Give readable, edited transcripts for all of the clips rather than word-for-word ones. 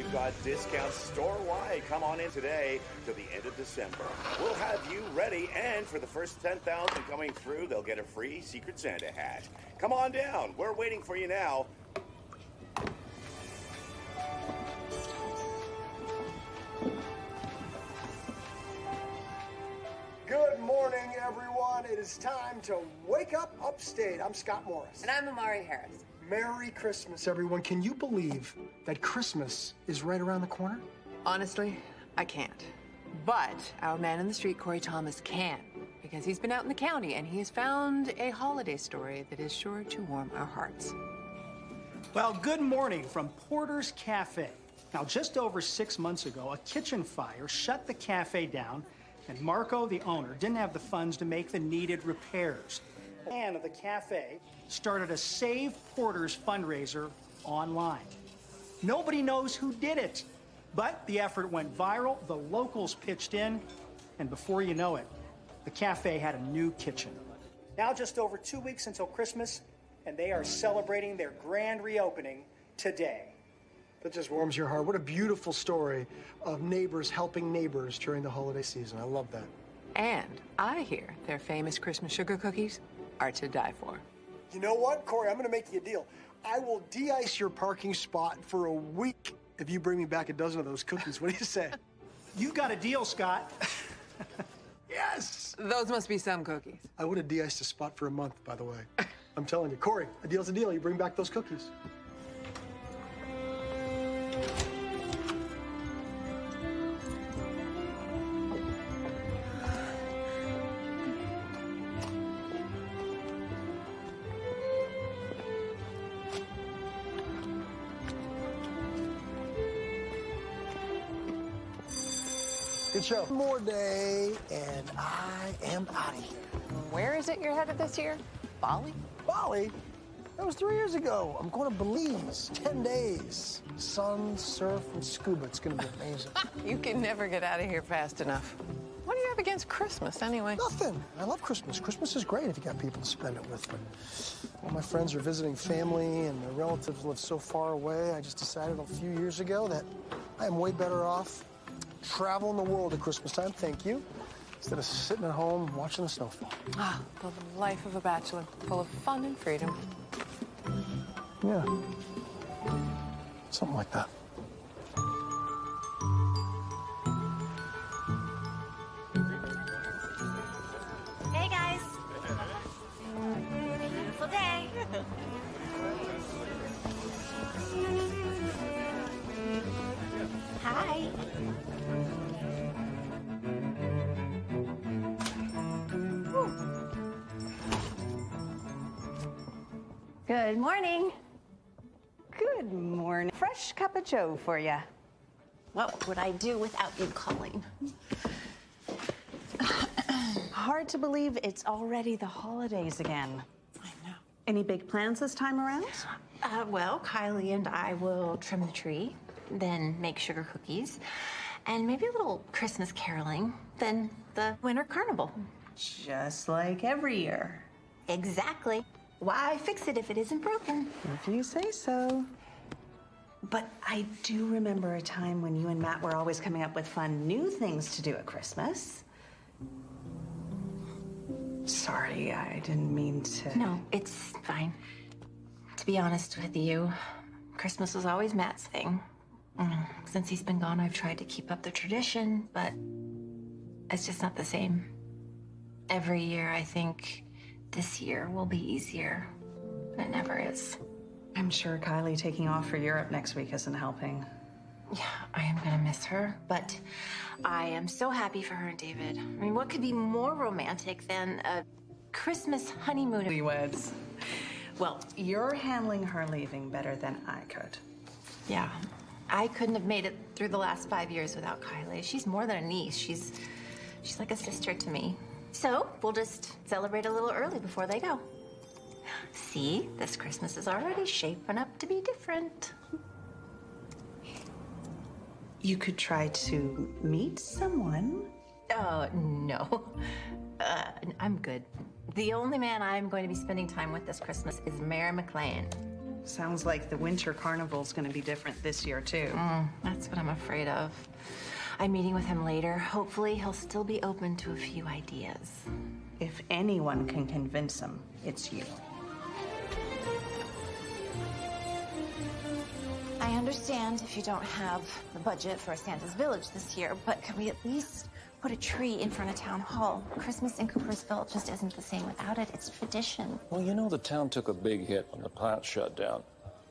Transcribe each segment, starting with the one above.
we've got discounts store-wide. Come on in today to the end of December. We'll have you ready, and for the first 10,000 coming through, they'll get a free Secret Santa hat. Come on down. We're waiting for you now. Good morning, everyone. It is time to wake up upstate. I'm Scott Morris. And I'm Amari Harris. Merry Christmas, everyone. Can you believe that Christmas is right around the corner? Honestly, I can't. But our man in the street, Corey Thomas, can. Because he's been out in the county and he has found a holiday story that is sure to warm our hearts. Well, good morning from Porter's Cafe. Now, just over 6 months ago, a kitchen fire shut the cafe down, and Marco, the owner, didn't have the funds to make the needed repairs. The man of the cafe started a Save Porter's fundraiser online. Nobody knows who did it, but the effort went viral, the locals pitched in, and before you know it, the cafe had a new kitchen. Now just over 2 weeks until Christmas, and they are celebrating their grand reopening today. That just warms your heart. What a beautiful story of neighbors helping neighbors during the holiday season. I love that. And I hear their famous Christmas sugar cookies are to die for. You know what, Corey? I'm going to make you a deal. I will de-ice your parking spot for a week if you bring me back a dozen of those cookies. What do you say? You got a deal, Scott. Yes! Those must be some cookies. I would have de-iced a spot for a month, by the way. I'm telling you. Corey, a deal's a deal. You bring back those cookies. Good show. More day, and I am out of here. Where is it you're headed this year? Bali? Bali? That was 3 years ago. I'm going to Belize. 10 days. Sun, surf, and scuba. It's going to be amazing. You can never get out of here fast enough. What do you have against Christmas, anyway? Nothing. I love Christmas. Christmas is great if you got people to spend it with. But all my friends are visiting family, and their relatives live so far away. I just decided a few years ago that I am way better off traveling the world at Christmas time, thank you, instead of sitting at home watching the snowfall. Ah, the life of a bachelor, full of fun and freedom. Yeah. Something like that. Hey, guys. Beautiful day. Hi. Good morning. Good morning. Fresh cup of joe for you. What would I do without you calling? Hard to believe it's already the holidays again. I know. Any big plans this time around? Well, Kylie and I will trim the tree, then make sugar cookies, and maybe a little Christmas caroling, then the winter carnival. Just like every year. Exactly. Why fix it if it isn't broken? If you say so. But I do remember a time when you and Matt were always coming up with fun new things to do at Christmas. Sorry, I didn't mean to... No, it's fine. To be honest with you, Christmas was always Matt's thing. Since he's been gone, I've tried to keep up the tradition, but it's just not the same. Every year, I think this year will be easier, but it never is. I'm sure Kylie taking off for Europe next week isn't helping. Yeah, I am gonna miss her, but I am so happy for her and David. I mean, what could be more romantic than a Christmas honeymoon? Newlyweds. Well, you're handling her leaving better than I could. Yeah, I couldn't have made it through the last 5 years without Kylie. She's more than a niece. She's like a sister to me. So we'll just celebrate a little early before they go. See, this Christmas is already shaping up to be different. You could try to meet someone. Oh, no. I'm good. The only man I'm going to be spending time with this Christmas is Mayor McLean. Sounds like the winter carnival's gonna be different this year, too. That's what I'm afraid of. I'm meeting with him later. Hopefully, he'll still be open to a few ideas. If anyone can convince him, it's you. I understand if you don't have the budget for a Santa's Village this year, but can we at least put a tree in front of Town Hall? Christmas in Coopersville just isn't the same without it. It's tradition. Well, you know the town took a big hit when the plant shut down.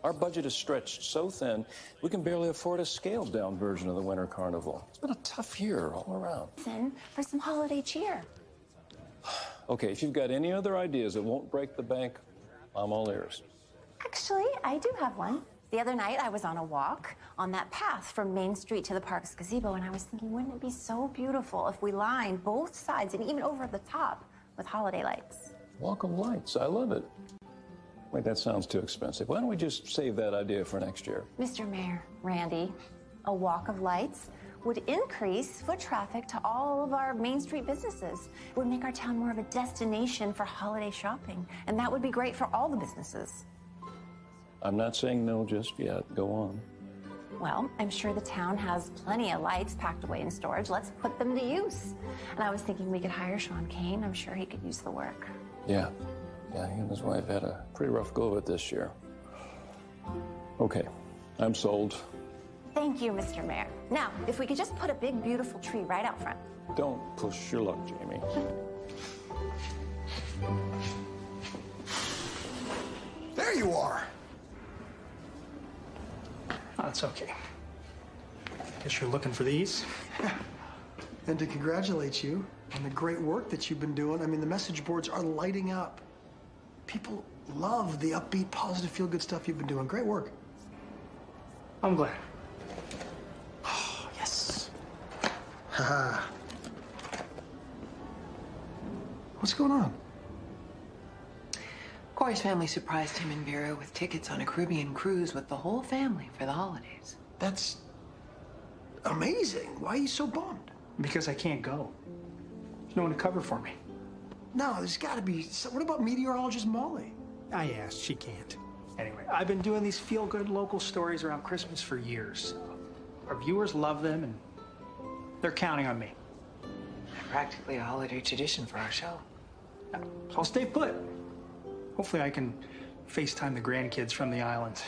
Our budget is stretched so thin, we can barely afford a scaled-down version of the Winter Carnival. It's been a tough year all around. Listen, for some holiday cheer. Okay, if you've got any other ideas that won't break the bank, I'm all ears. Actually, I do have one. The other night, I was on a walk on that path from Main Street to the park's gazebo, and I was thinking, wouldn't it be so beautiful if we lined both sides and even over the top with holiday lights? Walk of Lights, I love it. Wait, that sounds too expensive. Why don't we just save that idea for next year? Mr. Mayor, Randy, a walk of lights would increase foot traffic to all of our Main Street businesses. It would make our town more of a destination for holiday shopping, and that would be great for all the businesses. I'm not saying no just yet. Go on. Well, I'm sure the town has plenty of lights packed away in storage. Let's put them to use. And I was thinking we could hire Sean Kane. I'm sure he could use the work. Yeah, he and his wife had a pretty rough go of it this year. Okay, I'm sold. Thank you, Mr. Mayor. Now, if we could just put a big, beautiful tree right out front. Don't push your luck, Jamie. There you are. Oh, that's okay. Guess you're looking for these? And to congratulate you on the great work that you've been doing. I mean, the message boards are lighting up. People love the upbeat, positive, feel-good stuff you've been doing. Great work. I'm glad. Oh, yes. Haha. What's going on? Corey's family surprised him and Vera with tickets on a Caribbean cruise with the whole family for the holidays. That's amazing. Why are you so bummed? Because I can't go. There's no one to cover for me. No, there's got to be. What about meteorologist Molly? I asked, she can't. Anyway, I've been doing these feel-good local stories around Christmas for years. Our viewers love them, and they're counting on me. Practically a holiday tradition for our show. I'll stay put. Hopefully I can FaceTime the grandkids from the island.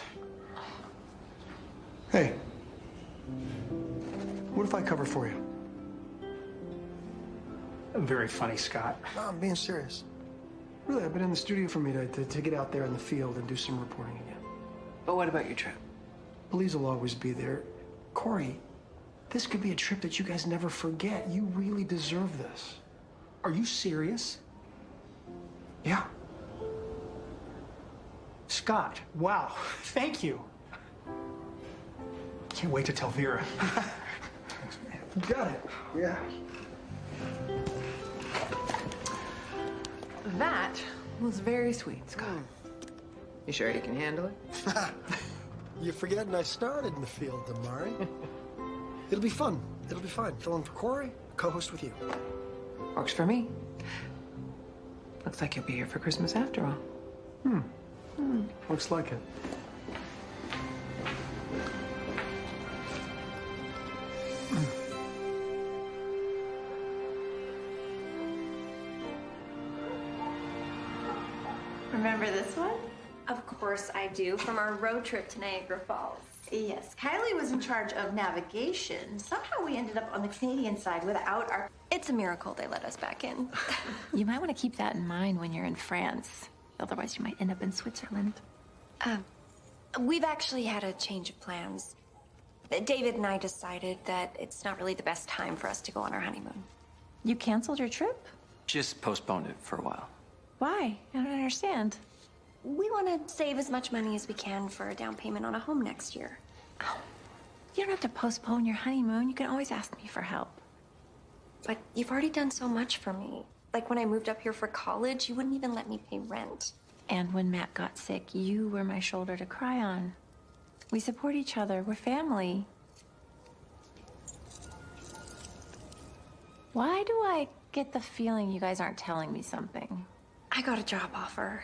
Hey, what if I cover for you? Very funny, Scott. No, I'm being serious. Really, I've been in the studio for me to get out there in the field and do some reporting again. But what about your trip? Police will always be there. Corey, this could be a trip that you guys never forget. You really deserve this. Are you serious? Yeah. Scott, wow, thank you. Can't wait to tell Vera. Got it. Yeah. That was very sweet, Scott. You sure you can handle it? You're forgetting I started in the field, Damari. It'll be fun. It'll be fine. Fill in for Corey, co-host with you. Works for me. Looks like you'll be here for Christmas after all. Looks like it. Remember this one? Of course I do, from our road trip to Niagara Falls. Yes, Kylie was in charge of navigation. Somehow we ended up on the Canadian side without our... It's a miracle they let us back in. You might want to keep that in mind when you're in France. Otherwise, you might end up in Switzerland. We've actually had a change of plans. David and I decided that it's not really the best time for us to go on our honeymoon. You canceled your trip? Just postponed it for a while. Why? I don't understand. We want to save as much money as we can for a down payment on a home next year. Oh, you don't have to postpone your honeymoon. You can always ask me for help. But you've already done so much for me. Like when I moved up here for college, you wouldn't even let me pay rent. And when Matt got sick, you were my shoulder to cry on. We support each other. We're family. Why do I get the feeling you guys aren't telling me something? I got a job offer.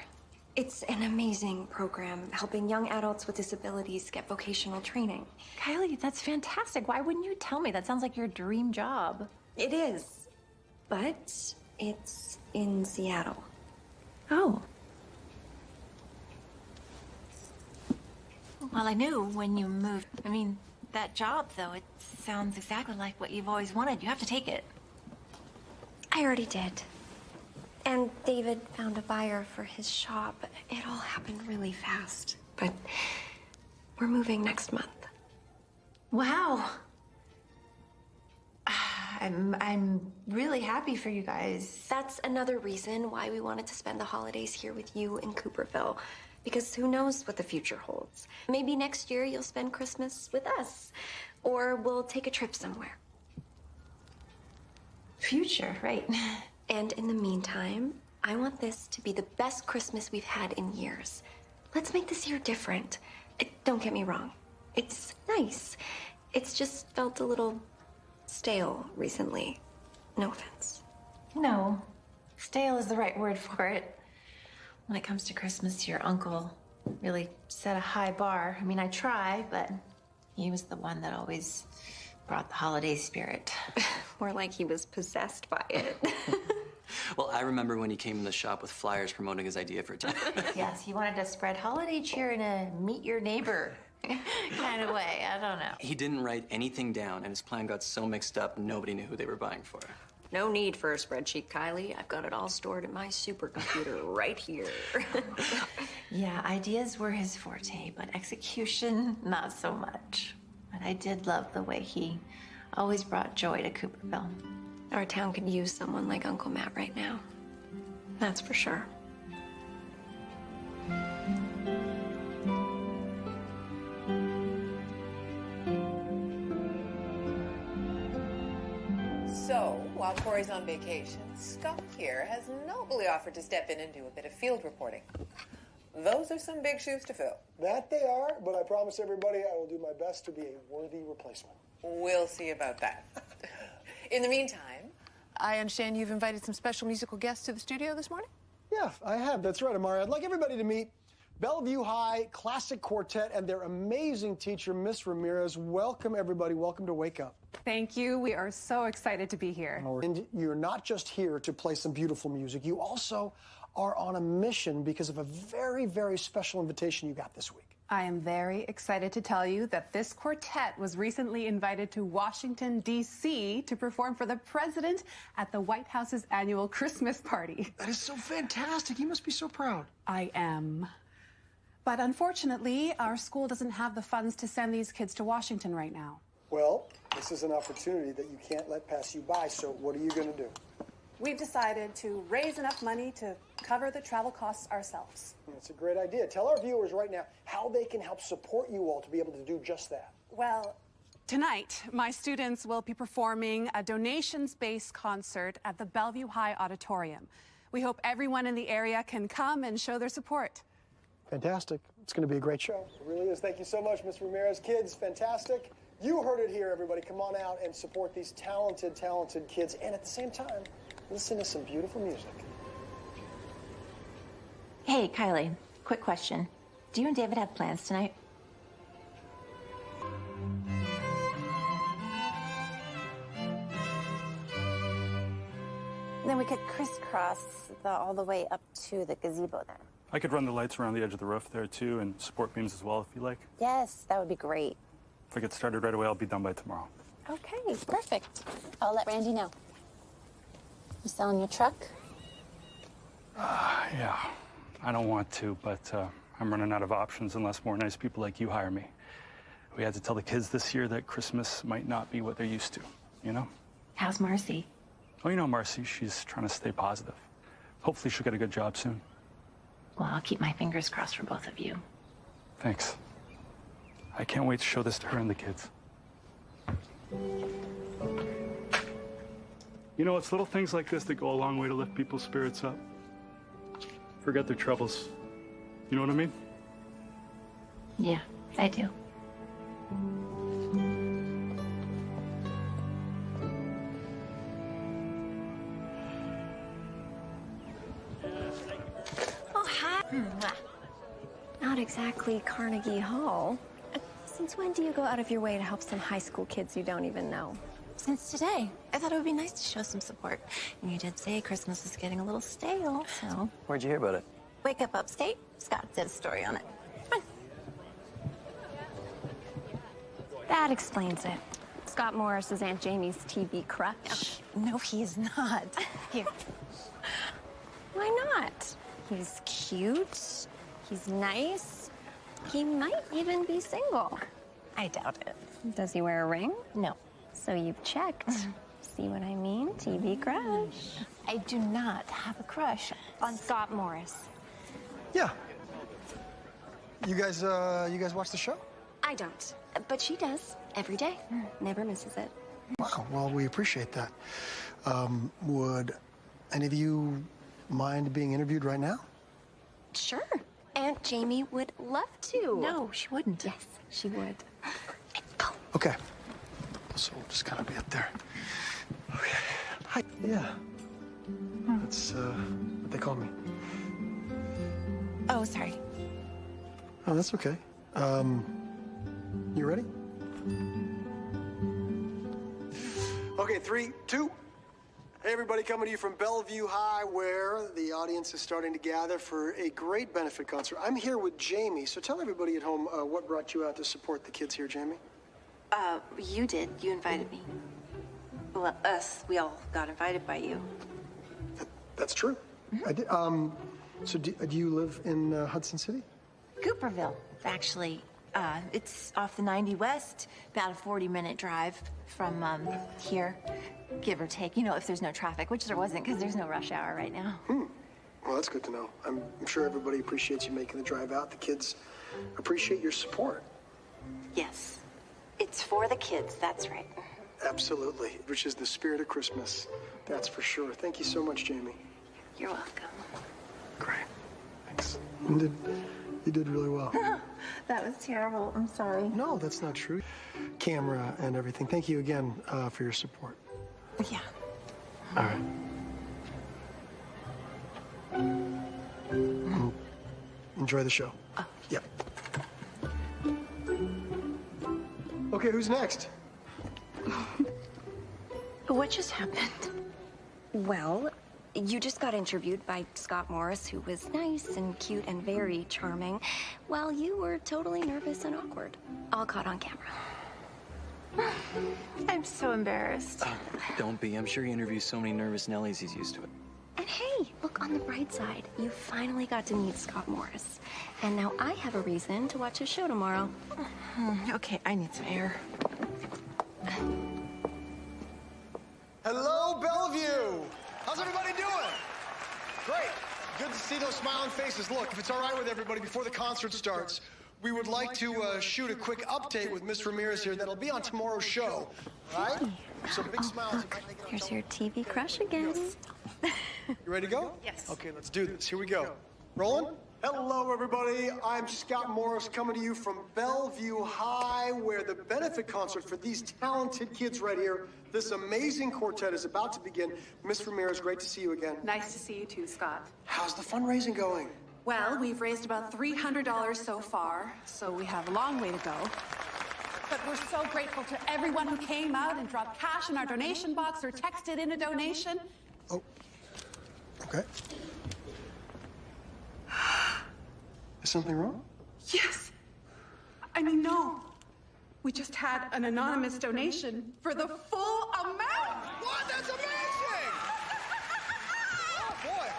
It's an amazing program helping young adults with disabilities get vocational training. Kylie, that's fantastic. Why wouldn't you tell me? That sounds like your dream job. It is, but it's in Seattle. Oh. Well, I knew when you moved. I mean, that job, though, it sounds exactly like what you've always wanted. You have to take it. I already did. And David found a buyer for his shop. It all happened really fast. But we're moving next month. Wow. I'm really happy for you guys. That's another reason why we wanted to spend the holidays here with you in Cooperville. Because who knows what the future holds. Maybe next year you'll spend Christmas with us. Or we'll take a trip somewhere. Future, right? And in the meantime, I want this to be the best Christmas we've had in years. Let's make this year different. Don't get me wrong. It's nice. It's just felt a little stale recently. No offense. No. Stale is the right word for it. When it comes to Christmas, your uncle really set a high bar. I mean, I try, but he was the one that always brought the holiday spirit. More like he was possessed by it. Well, I remember when he came in the shop with flyers promoting his idea for a time. Yes, he wanted to spread holiday cheer in a meet your neighbor kind of way. I don't know. He didn't write anything down, and his plan got so mixed up, nobody knew who they were buying for. No need for a spreadsheet, Kylie. I've got it all stored in my supercomputer right here. Yeah, ideas were his forte, but execution, not so much. But I did love the way he always brought joy to Cooperville. Our town could use someone like Uncle Matt right now. That's for sure. So, while Corey's on vacation, Scott here has nobly offered to step in and do a bit of field reporting. Those are some big shoes to fill. That they are, but I promise everybody I will do my best to be a worthy replacement. We'll see about that. In the meantime, I understand you've invited some special musical guests to the studio this morning? Yeah, I have. That's right, Amari. I'd like everybody to meet Bellevue High Classic Quartet and their amazing teacher, Miss Ramirez. Welcome, everybody. Welcome to Wake Up. Thank you. We are so excited to be here. And you're not just here to play some beautiful music. You also are on a mission because of a very, very special invitation you got this week. I am very excited to tell you that this quartet was recently invited to Washington, D.C. to perform for the president at the White House's annual Christmas party. That is so fantastic. You must be so proud. I am. But unfortunately, our school doesn't have the funds to send these kids to Washington right now. Well, this is an opportunity that you can't let pass you by, so what are you going to do? We've decided to raise enough money to cover the travel costs ourselves. That's a great idea. Tell our viewers right now how they can help support you all to be able to do just that. Well, tonight, my students will be performing a donations-based concert at the Bellevue High Auditorium. We hope everyone in the area can come and show their support. Fantastic. It's going to be a great show. It really is. Thank you so much, Ms. Ramirez. Kids, fantastic. You heard it here, everybody. Come on out and support these talented, talented kids. And at the same time, listen to some beautiful music. Hey, Kylie, quick question. Do you and David have plans tonight? Then we could crisscross all the way up to the gazebo then. I could run the lights around the edge of the roof there too, and support beams as well if you like. Yes, that would be great. If I get started right away, I'll be done by tomorrow. Okay, perfect. I'll let Randy know. You selling your truck? Yeah, I don't want to, but I'm running out of options unless more nice people like you hire me. We had to tell the kids this year that Christmas might not be what they're used to, you know? How's Marcy? Oh, you know Marcy, she's trying to stay positive. Hopefully she'll get a good job soon. Well, I'll keep my fingers crossed for both of you. Thanks. I can't wait to show this to her and the kids. You know, it's little things like this that go a long way to lift people's spirits up. Forget their troubles. You know what I mean? Yeah, I do. Not exactly Carnegie Hall. Since when do you go out of your way to help some high school kids you don't even know? Since today. I thought it would be nice to show some support. And you did say Christmas is getting a little stale, so... Where'd you hear about it? Wake Up Upstate. Scott did a story on it. Fine. That explains it. Scott Morris is Aunt Jamie's TV crush. No, he is not. Here. Why not? He's cute. He's nice. He might even be single. I doubt it. Does he wear a ring? No. So you've checked. See what I mean? TV crush. I do not have a crush On Scott Morris. Yeah. You guys watch the show? I don't. But she does. Every day. Never misses it. Wow, well, we appreciate that. Would any of you mind being interviewed right now? Sure. Aunt Jamie would love to. No, she wouldn't. Yes, she would. Okay. So we'll just kind of be up there. Okay. Hi. Yeah. That's what they call me. Oh, sorry. Oh, that's okay. You ready? Okay, 3, 2. Hey, everybody, coming to you from Bellevue High, where the audience is starting to gather for a great benefit concert. I'm here with Jamie, so tell everybody at home what brought you out to support the kids here, Jamie. You did. You invited me. Well, we all got invited by you. That's true. I did. So do you live in Hudson City? Cooperville, actually. It's off the 90 West, about a 40-minute drive from here, give or take. You know, if there's no traffic, which there wasn't because there's no rush hour right now. Well, that's good to know. I'm sure everybody appreciates you making the drive out. The kids appreciate your support. Yes. It's for the kids, that's right. Absolutely, which is the spirit of Christmas. That's for sure. Thank you so much, Jamie. You're welcome. Great. Thanks. You did really well. That was terrible. I'm sorry. No, that's not true. Camera and everything. Thank you again for your support. Yeah. All right. Enjoy the show. Yep. Okay, who's next? What just happened? Well, you just got interviewed by Scott Morris, who was nice and cute and very charming, while you were totally nervous and awkward. All caught on camera. I'm so embarrassed. Don't be. I'm sure he interviews so many nervous Nellies he's used to it. And hey, look on the bright side. You finally got to meet Scott Morris. And now I have a reason to watch his show tomorrow. Okay, I need some air. Hello, Bellevue. How's everybody doing? Great. Good to see those smiling faces. Look, if it's all right with everybody, before the concert starts, we would like to shoot a quick update with Miss Ramirez here that'll be on tomorrow's show. All right? So big smiles. Here's your TV crush again. You ready to go? Yes. Okay, let's do this. Here we go. Rolling? Hello, everybody. I'm Scott Morris coming to you from Bellevue High, where the benefit concert for these talented kids right here, this amazing quartet is about to begin. Miss Ramirez, great to see you again. Nice to see you too, Scott. How's the fundraising going? Well, we've raised about $300 so far, so we have a long way to go. But we're so grateful to everyone who came out and dropped cash in our donation box or texted in a donation. Oh, okay. Is something wrong? Yes. I mean, no. We just had an anonymous donation for the full amount. What? That's amazing! Oh, boy.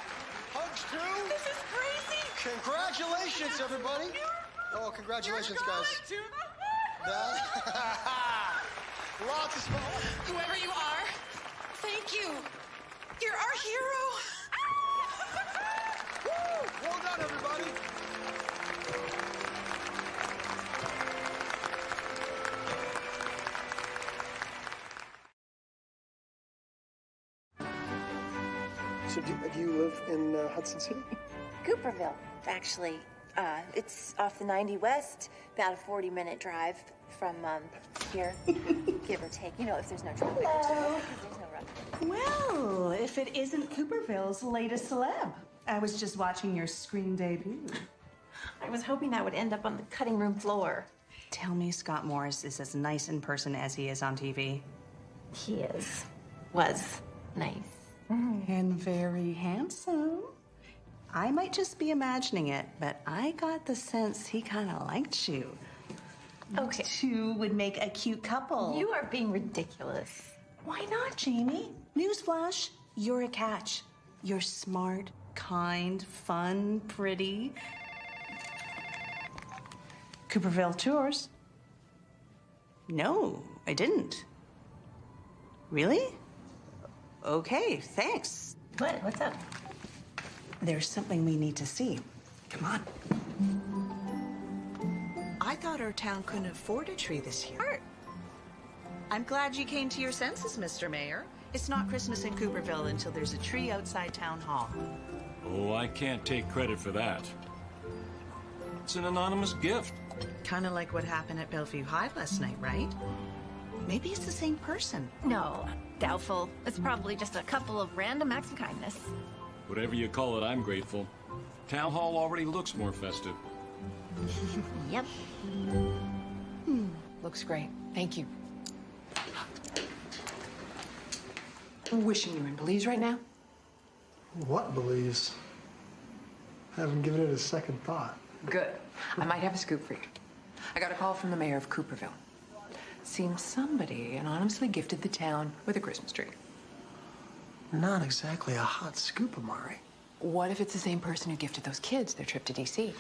Hugs true. This is crazy. Congratulations, everybody. Oh, congratulations, guys. Lots of small. Whoever you are, thank you. You're our hero. Woo! Well done, everybody. So do you live in Hudson City? Cooperville, actually. It's off the 90 West, about a 40-minute drive from here, give or take. You know, if there's no traffic. Hello. There's no rush. Well, if it isn't Cooperville's latest celeb. I was just watching your screen debut. I was hoping that would end up on the cutting room floor. Tell me Scott Morris is as nice in person as he is on TV. He was nice. And very handsome. I might just be imagining it, but I got the sense he kind of liked you. Okay. Two would make a cute couple. You are being ridiculous. Why not, Jamie? Newsflash, you're a catch. You're smart, kind, fun, pretty. Cooperville Tours? No, I didn't. Really? Okay, thanks. What? What's up? There's something we need to see. Come on. I thought our town couldn't afford a tree this year. I'm glad you came to your senses, Mr. Mayor. It's not Christmas in Cooperville until there's a tree outside Town Hall. Oh, I can't take credit for that. It's an anonymous gift. Kind of like what happened at Bellevue High last night, right? Maybe it's the same person. No, doubtful. It's probably just a couple of random acts of kindness. Whatever you call it, I'm grateful. Town Hall already looks more festive. Yep. Looks great. Thank you. I'm wishing you were in Belize right now. What Belize? Haven't given it a second thought. Good. I might have a scoop for you. I got a call from the mayor of Cooperville. Seems somebody anonymously gifted the town with a Christmas tree. Not exactly a hot scoop, Amari. What if it's the same person who gifted those kids their trip to D.C.?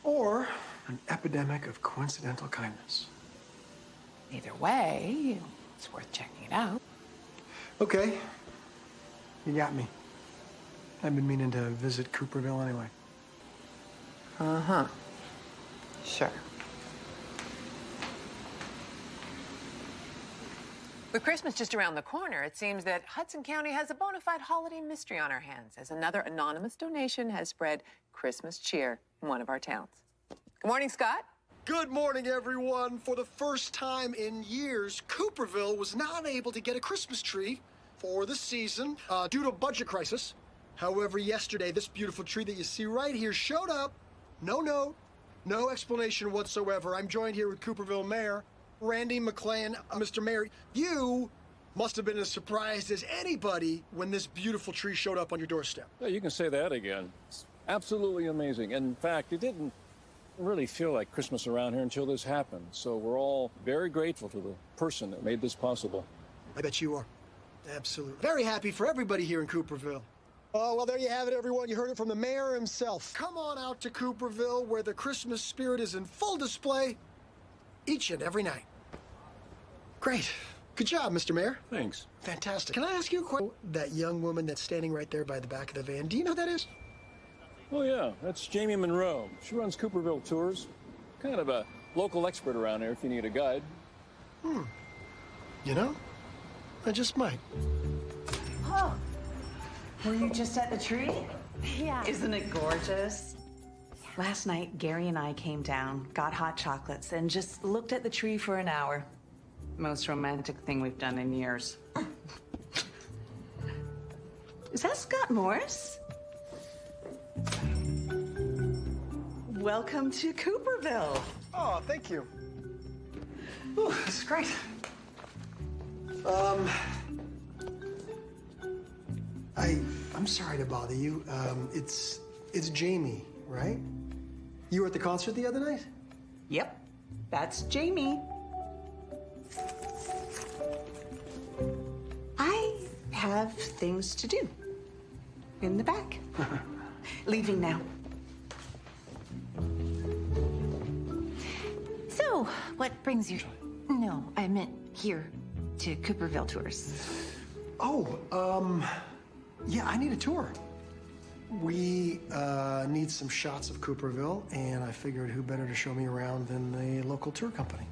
Or an epidemic of coincidental kindness. Either way, it's worth checking it out. Okay. You got me. I've been meaning to visit Cooperville anyway. Uh-huh. Sure. With Christmas just around the corner, it seems that Hudson County has a bona fide holiday mystery on our hands, as another anonymous donation has spread Christmas cheer in one of our towns. Good morning, Scott. Good morning, everyone. For the first time in years, Cooperville was not able to get a Christmas tree for the season due to a budget crisis. However, yesterday, this beautiful tree that you see right here showed up. No note, no explanation whatsoever. I'm joined here with Cooperville Mayor Randy McClain. Mr. Mayor, you must have been as surprised as anybody when this beautiful tree showed up on your doorstep. Yeah, you can say that again. It's absolutely amazing. In fact, it didn't really feel like Christmas around here until this happened. So we're all very grateful to the person that made this possible. I bet you are. Absolutely. Very happy for everybody here in Cooperville. Oh, well, there you have it, everyone. You heard it from the mayor himself. Come on out to Cooperville, where the Christmas spirit is in full display each and every night. Great. Good job, Mr. Mayor. Thanks. Fantastic. Can I ask you a question? That young woman that's standing right there by the back of the van, do you know who that is? Oh, yeah. That's Jamie Monroe. She runs Cooperville Tours. Kind of a local expert around here if you need a guide. You know, I just might. Oh, were you just at the tree? Yeah. Isn't it gorgeous? Last night, Gary and I came down, got hot chocolates, and just looked at the tree for an hour. Most romantic thing we've done in years. Is that Scott Morris? Welcome to Cooperville. Oh, thank you. Ooh, this is great. I'm sorry to bother you. It's Jamie, right? You were at the concert the other night? Yep, that's Jamie. I have things to do. In the back. Leaving now. So, what brings you? No, I meant here to Cooperville Tours. Oh, yeah, I need a tour. We need some shots of Cooperville, and I figured who better to show me around than the local tour company.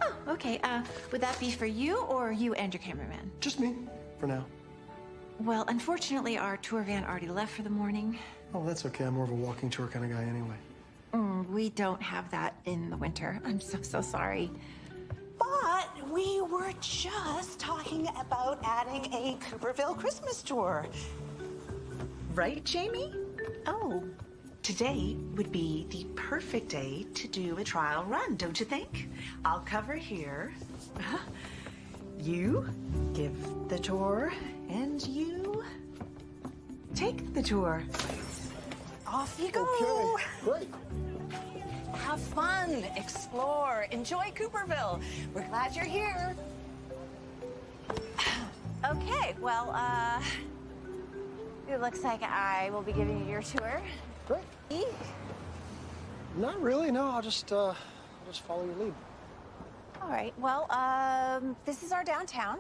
Oh, okay. Would that be for you or you and your cameraman? Just me, for now. Well, unfortunately, our tour van already left for the morning. Oh, that's okay. I'm more of a walking tour kind of guy anyway. We don't have that in the winter. I'm so sorry. But we were just talking about adding a Cooperville Christmas tour. Right, Jamie? Oh, Today would be the perfect day to do a trial run, don't you think? I'll cover here. You give the tour, and you take the tour. Off you go. Okay, great. Have fun, explore, enjoy Cooperville. We're glad you're here. Okay, well, it looks like I will be giving you your tour. Great. Not really, no. I'll just follow your lead. All right, well, this is our downtown,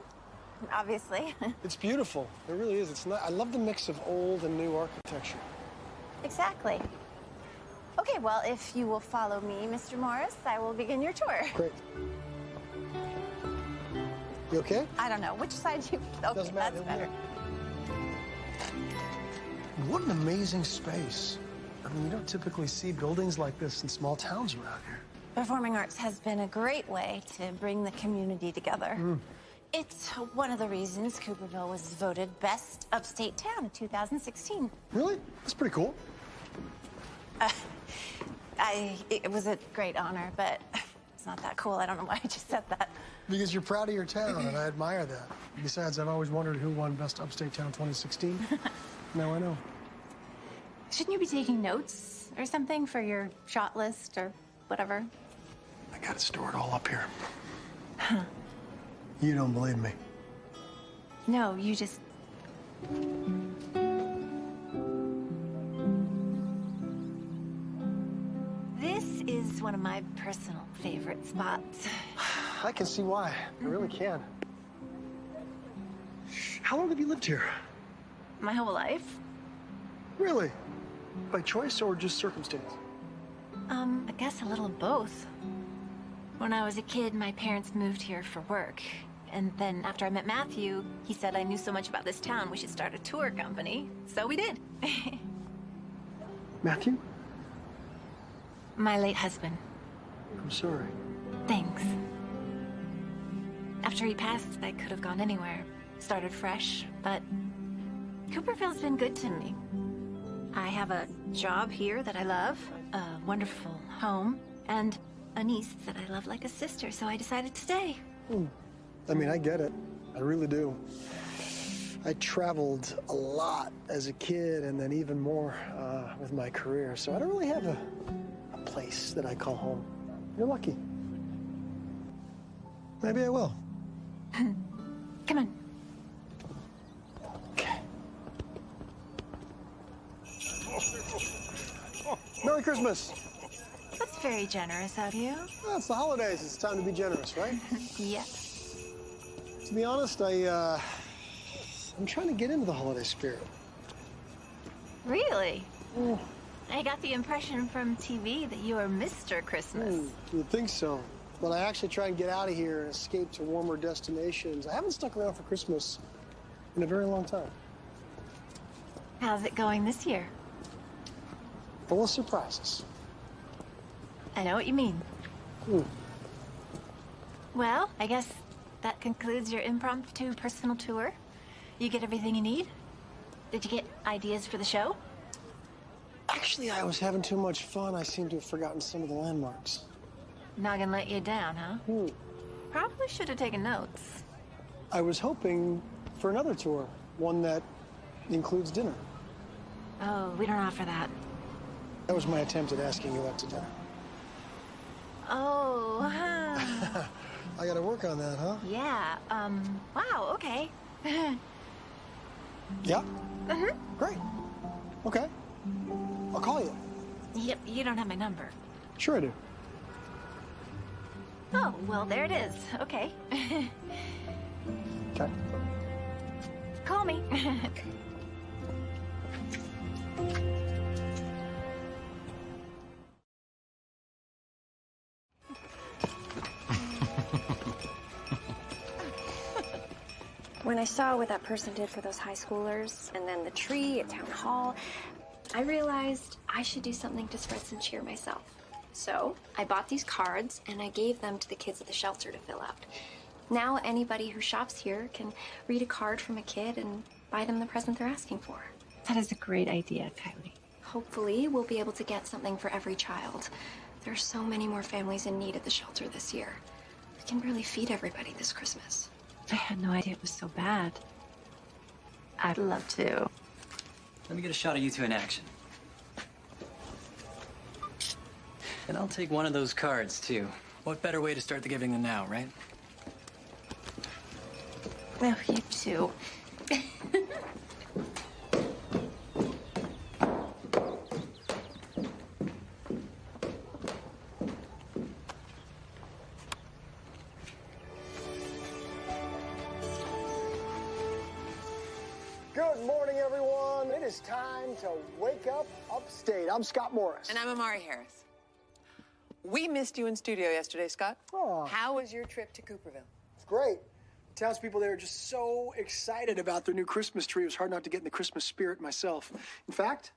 obviously. It's beautiful. It really is. It's not, I love the mix of old and new architecture. Exactly. Okay, well, if you will follow me, Mr. Morris, I will begin your tour. Great. You okay? I don't know. Which side you... Okay, Doesn't matter. that's better. What an amazing space. I mean, you don't typically see buildings like this in small towns around here. Performing arts has been a great way to bring the community together. It's one of the reasons Cooperville was voted best upstate town in 2016. Really? That's pretty cool. It was a great honor, but it's not that cool. I don't know why I just said that. Because you're proud of your town, and I admire that. Besides, I've always wondered who won Best Upstate Town 2016. Now I know. Shouldn't you be taking notes or something for your shot list or whatever? I got it stored all up here. You don't believe me. No, you just... This is one of my personal favorite spots. I can see why. I really can. How long have you lived here? My whole life. Really? By choice or just circumstance? I guess a little of both. When I was a kid, my parents moved here for work. And then after I met Matthew, he said I knew so much about this town, we should start a tour company. So we did. Matthew? My late husband. I'm sorry. Thanks. After he passed, I could have gone anywhere, started fresh, but Cooperville's been good to me. I have a job here that I love, a wonderful home, and a niece that I love like a sister, so I decided to stay. I mean, I get it. I really do. I traveled a lot as a kid and then even more with my career, so I don't really have a place that I call home. You're lucky. Maybe I will. Come on. Merry Christmas. That's very generous of you. Well, it's the holidays. It's time to be generous, right? Yes. To be honest, I'm trying to get into the holiday spirit. Really? I got the impression from TV that you are Mr. Christmas. You'd think so. But I actually try and get out of here and escape to warmer destinations. I haven't stuck around for Christmas in a very long time. How's it going this year? Full of surprises. I know what you mean. Well, I guess that concludes your impromptu personal tour. You get everything you need? Did you get ideas for the show? Actually, I was having too much fun. I seem to have forgotten some of the landmarks. Not gonna let you down, huh? Probably should have taken notes. I was hoping for another tour, one that includes dinner. Oh, we don't offer that. That was my attempt at asking you out to dinner. Oh, I gotta work on that, huh? yeah, wow, okay. Yeah? Great. Okay. I'll call you. Yep, you don't have my number. Sure I do. Oh, well, there it is. Okay. Okay. Call me. When I saw what that person did for those high schoolers, and then the tree at town hall, I realized I should do something to spread some cheer myself. So I bought these cards and I gave them to the kids at the shelter to fill out. Now anybody who shops here can read a card from a kid and buy them the present they're asking for. That is a great idea, Kylie. Hopefully, we'll be able to get something for every child. There are so many more families in need at the shelter this year. We can really feed everybody this Christmas. I had no idea it was so bad. I'd love to. Let me get a shot of you two in action. And I'll take one of those cards, too. What better way to start the giving than now, right? Oh, you too. Good morning, everyone. It is time to wake up upstate. I'm Scott Morris. And I'm Amari Harris. We missed you in studio yesterday, Scott. Aw. How was your trip to Cooperville? It's great. Townspeople there are just so excited about their new Christmas tree. It was hard not to get in the Christmas spirit myself. In fact,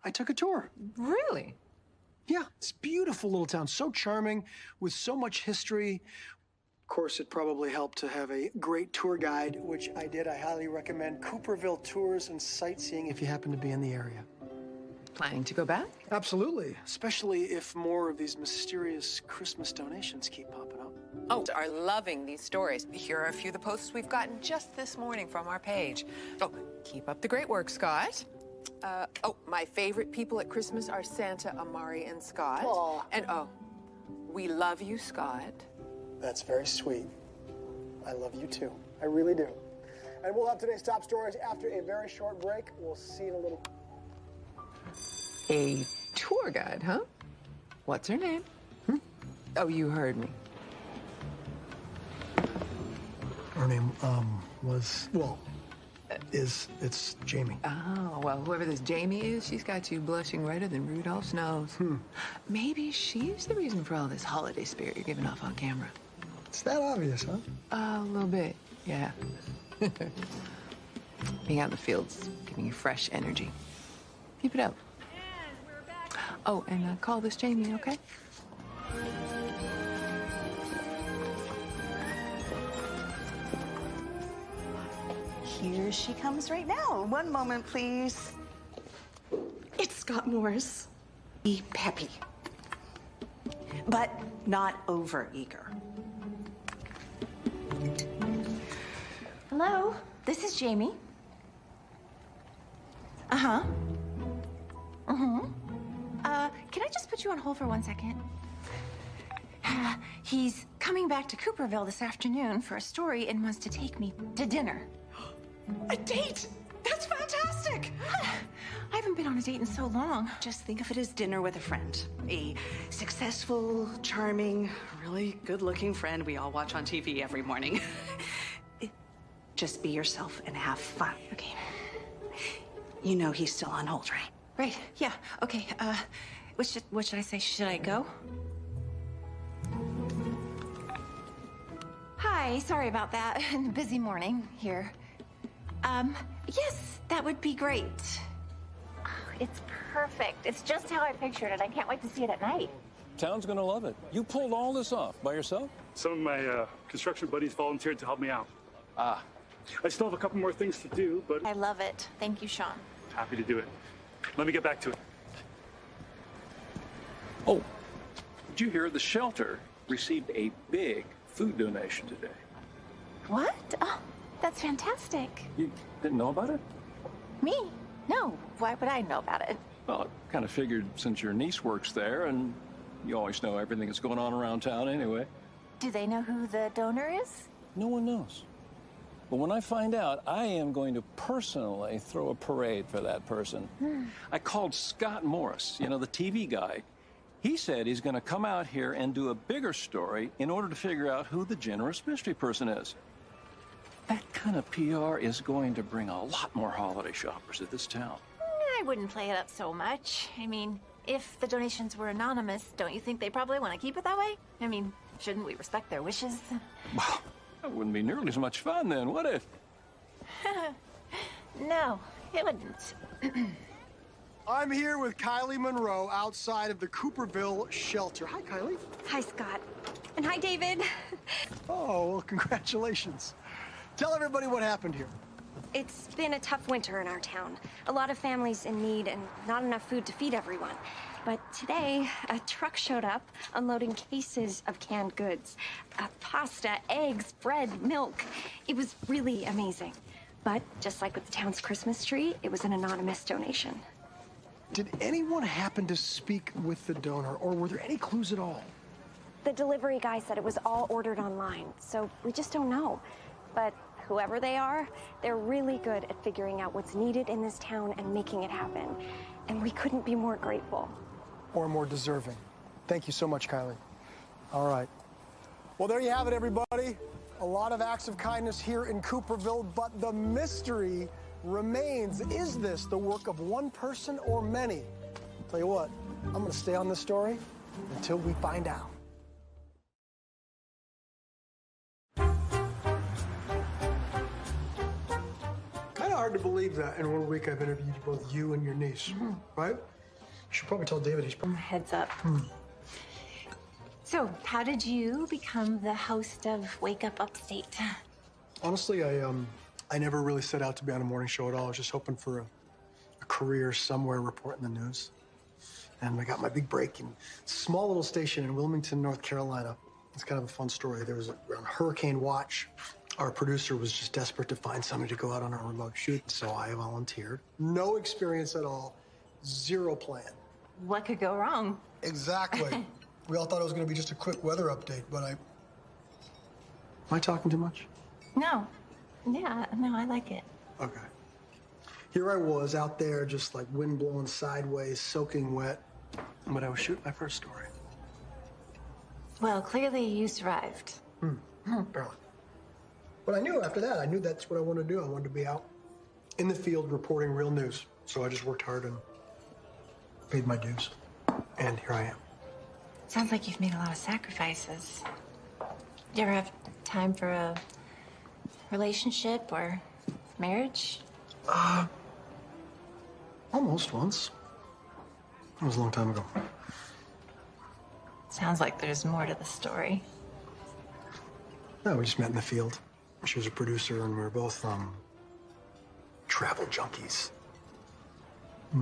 I took a tour. Really? Yeah, it's a beautiful little town, so charming, with so much history. Of course, it probably helped to have a great tour guide, which I did. I highly recommend Cooperville Tours and Sightseeing if you happen to be in the area. Planning to go back? Absolutely, especially if more of these mysterious Christmas donations keep popping up. Oh, are loving these stories. Here are a few of the posts we've gotten just this morning from our page. Oh, keep up the great work, Scott. My favorite people at Christmas are Santa, Amari, and Scott. Aw. And we love you, Scott. That's very sweet. I love you too. I really do. And we'll have today's top stories after a very short break. We'll see you in a little. A tour guide, huh? What's her name? Oh, you heard me. Her name, it's Jamie. Oh, well, whoever this Jamie is, she's got you blushing redder than Rudolph's nose. Maybe she's the reason for all this holiday spirit you're giving off on camera. It's that obvious, huh? A little bit, yeah. Being out in the fields, giving you fresh energy. Keep it up. Oh, and call this Jamie, okay? Here she comes right now. One moment, please. It's Scott Morris. Be peppy, but not over-eager. Hello, this is Jamie. Uh-huh. Can I just put you on hold for 1 second? He's coming back to Cooperville this afternoon for a story and wants to take me to dinner. A date? That's fantastic! I haven't been on a date in so long. Just think of it as dinner with a friend. A successful, charming, really good-looking friend we all watch on TV every morning. Just be yourself and have fun. Okay. You know he's still on hold, right? Right, yeah, okay. What should I say? Should I go? Hi, sorry about that. Busy morning here. Yes, that would be great. Oh, it's perfect. It's just how I pictured it. I can't wait to see it at night. Town's gonna love it. You pulled all this off by yourself? Some of my construction buddies volunteered to help me out. Ah. I still have a couple more things to do, but I love it. Thank you, Sean. happy to do it. Let me get back to it. Oh, did you hear the shelter received a big food donation today? What? Oh, that's fantastic. You didn't know about it? Me? No. Why would I know about it? Well, I kind of figured since your niece works there and you always know everything that's going on around town anyway. Do they know who the donor is? No one knows. But when I find out, I am going to personally throw a parade for that person. I called Scott Morris, you know, the TV guy. He said he's going to come out here and do a bigger story in order to figure out who the generous mystery person is. That kind of PR is going to bring a lot more holiday shoppers to this town. I wouldn't play it up so much. I mean, if the donations were anonymous, don't you think they probably want to keep it that way? I mean, shouldn't we respect their wishes? Well, that wouldn't be nearly as much fun then, would it? No, it wouldn't. I'm here with Kylie Monroe outside of the Cooperville shelter. Hi, Kylie. Hi, Scott. And hi, David. Oh, well, congratulations. Tell everybody what happened here. It's been a tough winter in our town. A lot of families in need and not enough food to feed everyone. But today, a truck showed up unloading cases of canned goods. Pasta, eggs, bread, milk. It was really amazing. But just like with the town's Christmas tree, it was an anonymous donation. Did anyone happen to speak with the donor, or were there any clues at all? The delivery guy said it was all ordered online, so we just don't know. But whoever they are, they're really good at figuring out what's needed in this town and making it happen. And we couldn't be more grateful. Or more deserving. Thank you so much, Kylie. All right. Well, there you have it, everybody. A lot of acts of kindness here in Cooperville, but the mystery remains. Is this the work of one person or many? Tell you what, I'm going to stay on this story until we find out. Kind of hard to believe that in 1 week I've interviewed both you and your niece, right? You should probably tell David he's... Heads up. So, how did you become the host of Wake Up Upstate? Honestly, I never really set out to be on a morning show at all. I was just hoping for a career somewhere reporting the news. And I got my big break in a small little station in Wilmington, North Carolina. It's kind of a fun story. There was around hurricane watch. Our producer was just desperate to find somebody to go out on a remote shoot, so I volunteered. No experience at all, zero plan. What could go wrong? Exactly. We all thought it was going to be just a quick weather update, but Am I talking too much? No. Yeah, no, I like it. Okay. Here I was out there just like wind blowing sideways, soaking wet, but I was shooting my first story. Well, clearly you survived. Barely. But I knew after that, I knew that's what I wanted to do. I wanted to be out in the field reporting real news. So I just worked hard and paid my dues. And here I am. Sounds like you've made a lot of sacrifices. You ever have time for a relationship or marriage? Almost once. That was a long time ago. Sounds like there's more to the story. No, we just met in the field. She was a producer, and we were both travel junkies. There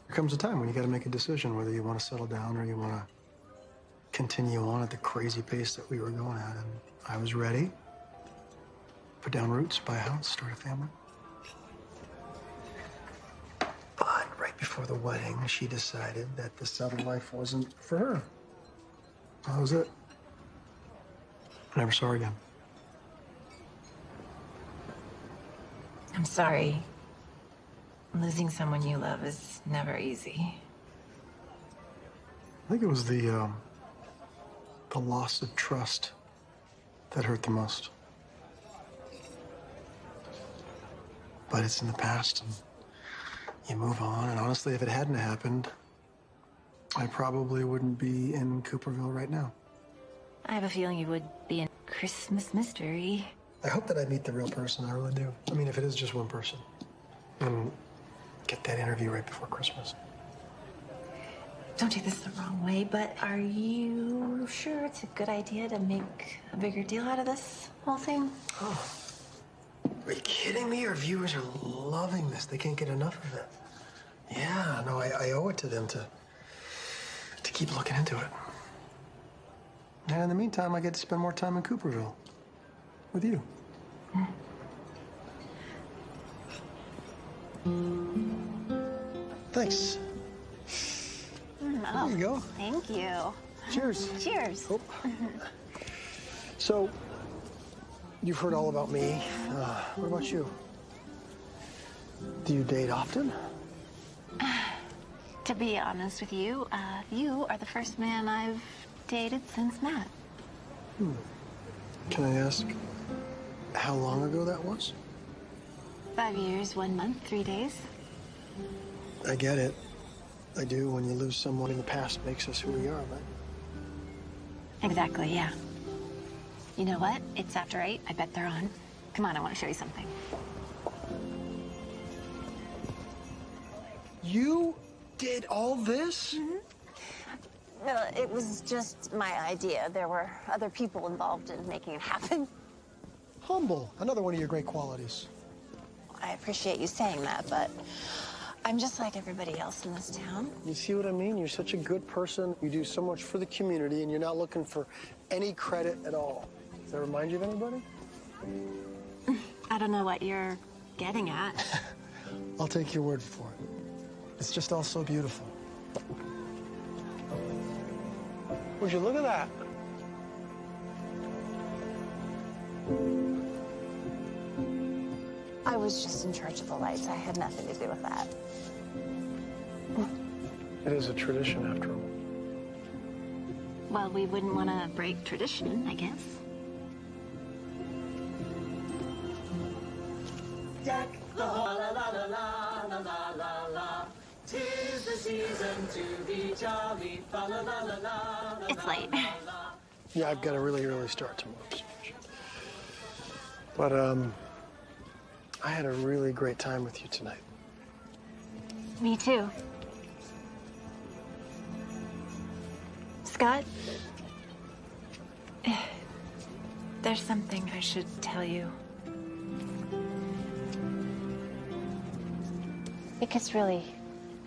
comes a time when you got to make a decision whether you want to settle down or you want to continue on at the crazy pace that we were going at. And I was ready. Put down roots, buy a house, start a family. But right before the wedding, she decided that the southern life wasn't for her. That was it. I never saw her again. I'm sorry. Losing someone you love is never easy. I think it was the loss of trust that hurt the most. But it's in the past, and you move on. And honestly, if it hadn't happened, I probably wouldn't be in Cooperville right now. I have a feeling you would be in Christmas Mystery. I hope that I meet the real person. I really do. I mean, if it is just one person. And get that interview right before Christmas. Don't take this the wrong way, but are you sure it's a good idea to make a bigger deal out of this whole thing? Oh. Are you kidding me? Our viewers are loving this. They can't get enough of it. Yeah, no, I owe it to them to keep looking into it. And in the meantime, I get to spend more time in Cooperville with you. Thanks. There you go. Thank you. Cheers. Cheers. Oh. So, you've heard all about me. What about you? Do you date often? To be honest with you, you are the first man I've dated since Matt. Can I ask how long ago that was? 5 years, 1 month, 3 days. I get it. I do. When you lose someone in the past, makes us who we are, right? Exactly, yeah. You know what? It's after 8. I bet they're on. Come on, I want to show you something. You did all this? Well, it was just my idea. There were other people involved in making it happen. Humble. Another one of your great qualities. I appreciate you saying that, but I'm just like everybody else in this town. You see what I mean? You're such a good person. You do so much for the community, and you're not looking for any credit at all. Does that remind you of anybody? I don't know what you're getting at. I'll take your word for it. It's just all so beautiful. Would you look at that? I was just in charge of the lights. I had nothing to do with that. It is a tradition, after all. Well, we wouldn't want to break tradition, I guess. Deck the hall, la la la la la la la la. 'Tis the season to be jolly, fa la la la la. It's late. Yeah, I've got a really early start tomorrow. But, I had a really great time with you tonight. Me too. Scott, there's something I should tell you. It gets really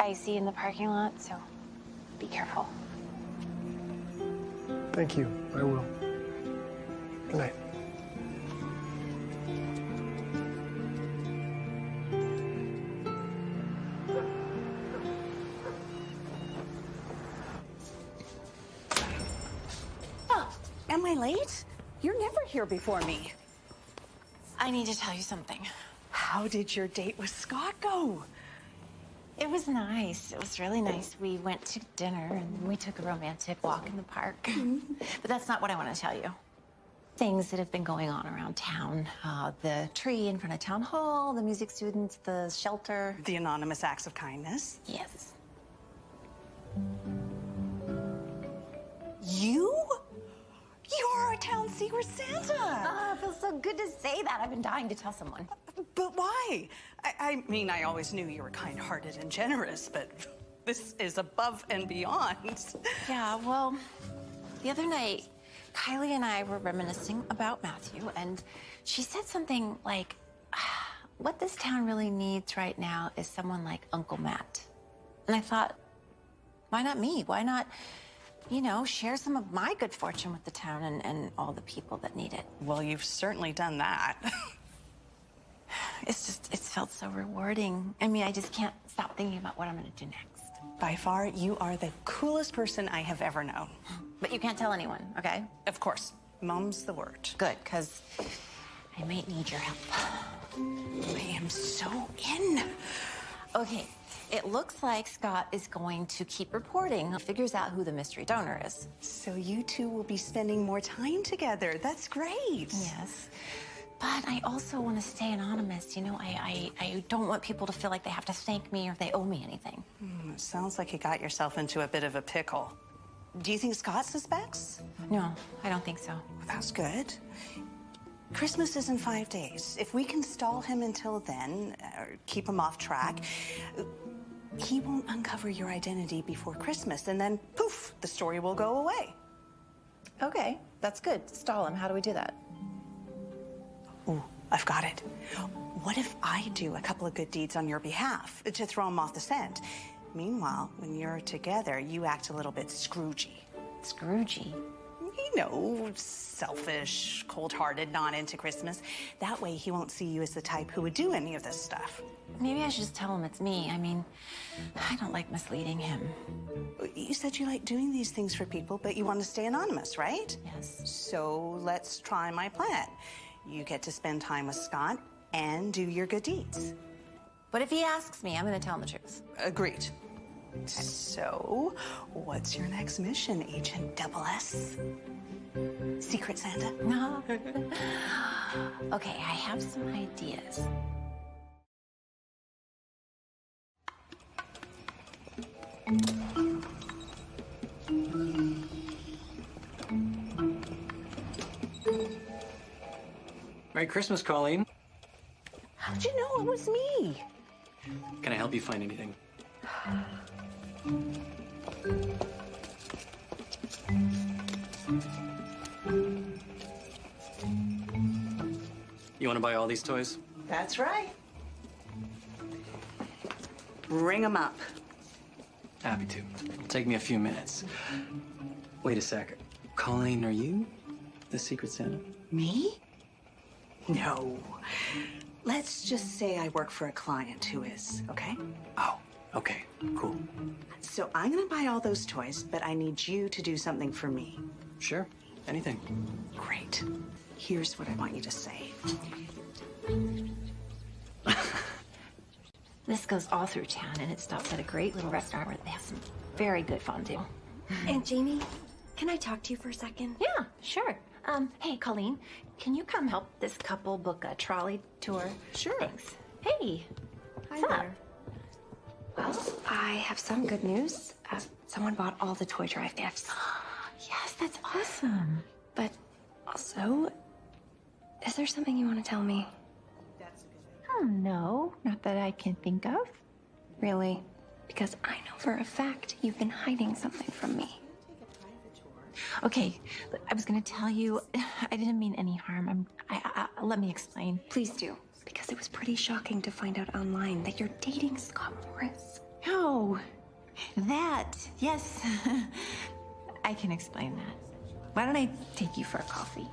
icy in the parking lot, so be careful. Thank you. I will. Good night. Am I late? You're never here before me. I need to tell you something. How did your date with Scott go? It was nice. It was really nice. We went to dinner and we took a romantic walk in the park. But that's not what I want to tell you. Things that have been going on around town. The tree in front of town hall, the music students, the shelter. The anonymous acts of kindness? Yes. You're our town secret Santa. Oh, it feels so good to say that. I've been dying to tell someone. But why? I mean, I always knew you were kind-hearted and generous, but this is above and beyond. Yeah, well, the other night, Kylie and I were reminiscing about Matthew, and she said something like, what this town really needs right now is someone like Uncle Matt. And I thought, why not me? Why not, you know, share some of my good fortune with the town and all the people that need it? Well, you've certainly done that. It's felt so rewarding. I mean, I just can't stop thinking about what I'm gonna do next. By far, you are the coolest person I have ever known. But you can't tell anyone, okay? Of course. Mum's the word. Good, because I might need your help. I am so in. Okay, it looks like Scott is going to keep reporting, figures out who the mystery donor is. So you two will be spending more time together. That's great. Yes. But I also want to stay anonymous. You know, I don't want people to feel like they have to thank me or they owe me anything. It sounds like you got yourself into a bit of a pickle. Do you think Scott suspects? No, I don't think so. Well, that's good. Christmas is in 5 days. If we can stall him until then, or keep him off track, he won't uncover your identity before Christmas, and then poof, the story will go away. Okay, that's good. Stall him. How do we do that? Ooh, I've got it. What if I do a couple of good deeds on your behalf to throw him off the scent? Meanwhile, when you're together, you act a little bit Scroogey. Scroogey? You know, selfish, cold-hearted, not into Christmas. That way he won't see you as the type who would do any of this stuff. Maybe I should just tell him it's me. I mean, I don't like misleading him. You said you like doing these things for people, but you want to stay anonymous, right? Yes. So let's try my plan. You get to spend time with Scott and do your good deeds. But if he asks me, I'm going to tell him the truth. Agreed. So, what's your next mission, Agent Double S? Secret Santa? No. Okay, I have some ideas. Merry Christmas, Colleen. How'd you know it was me? Can I help you find anything? You want to buy all these toys? That's right. Ring them up. Happy to. It'll take me a few minutes. Wait a sec. Colleen, are you the Secret Santa? Me? No. Let's just say I work for a client who is, okay? Oh, okay, cool. So I'm gonna buy all those toys, but I need you to do something for me. Sure, anything. Great. Here's what I want you to say. This goes all through town, and it stops at a great little restaurant where they have some very good fondue. And Jamie, can I talk to you for a second? Yeah, sure. Hey, Colleen, can you come help this couple book a trolley tour? Sure. Thanks. Hey, Hi what's up? there. Well, I have some good news. Someone bought all the toy drive gifts. Yes, that's awesome. But also, is there something you want to tell me? Oh, no, not that I can think of. Really? Because I know for a fact you've been hiding something from me. Okay, look, I was gonna tell you, I didn't mean any harm. Let me explain. Please do. Because it was pretty shocking to find out online that you're dating Scott Morris. Oh, that, yes. I can explain that. Why don't I take you for a coffee?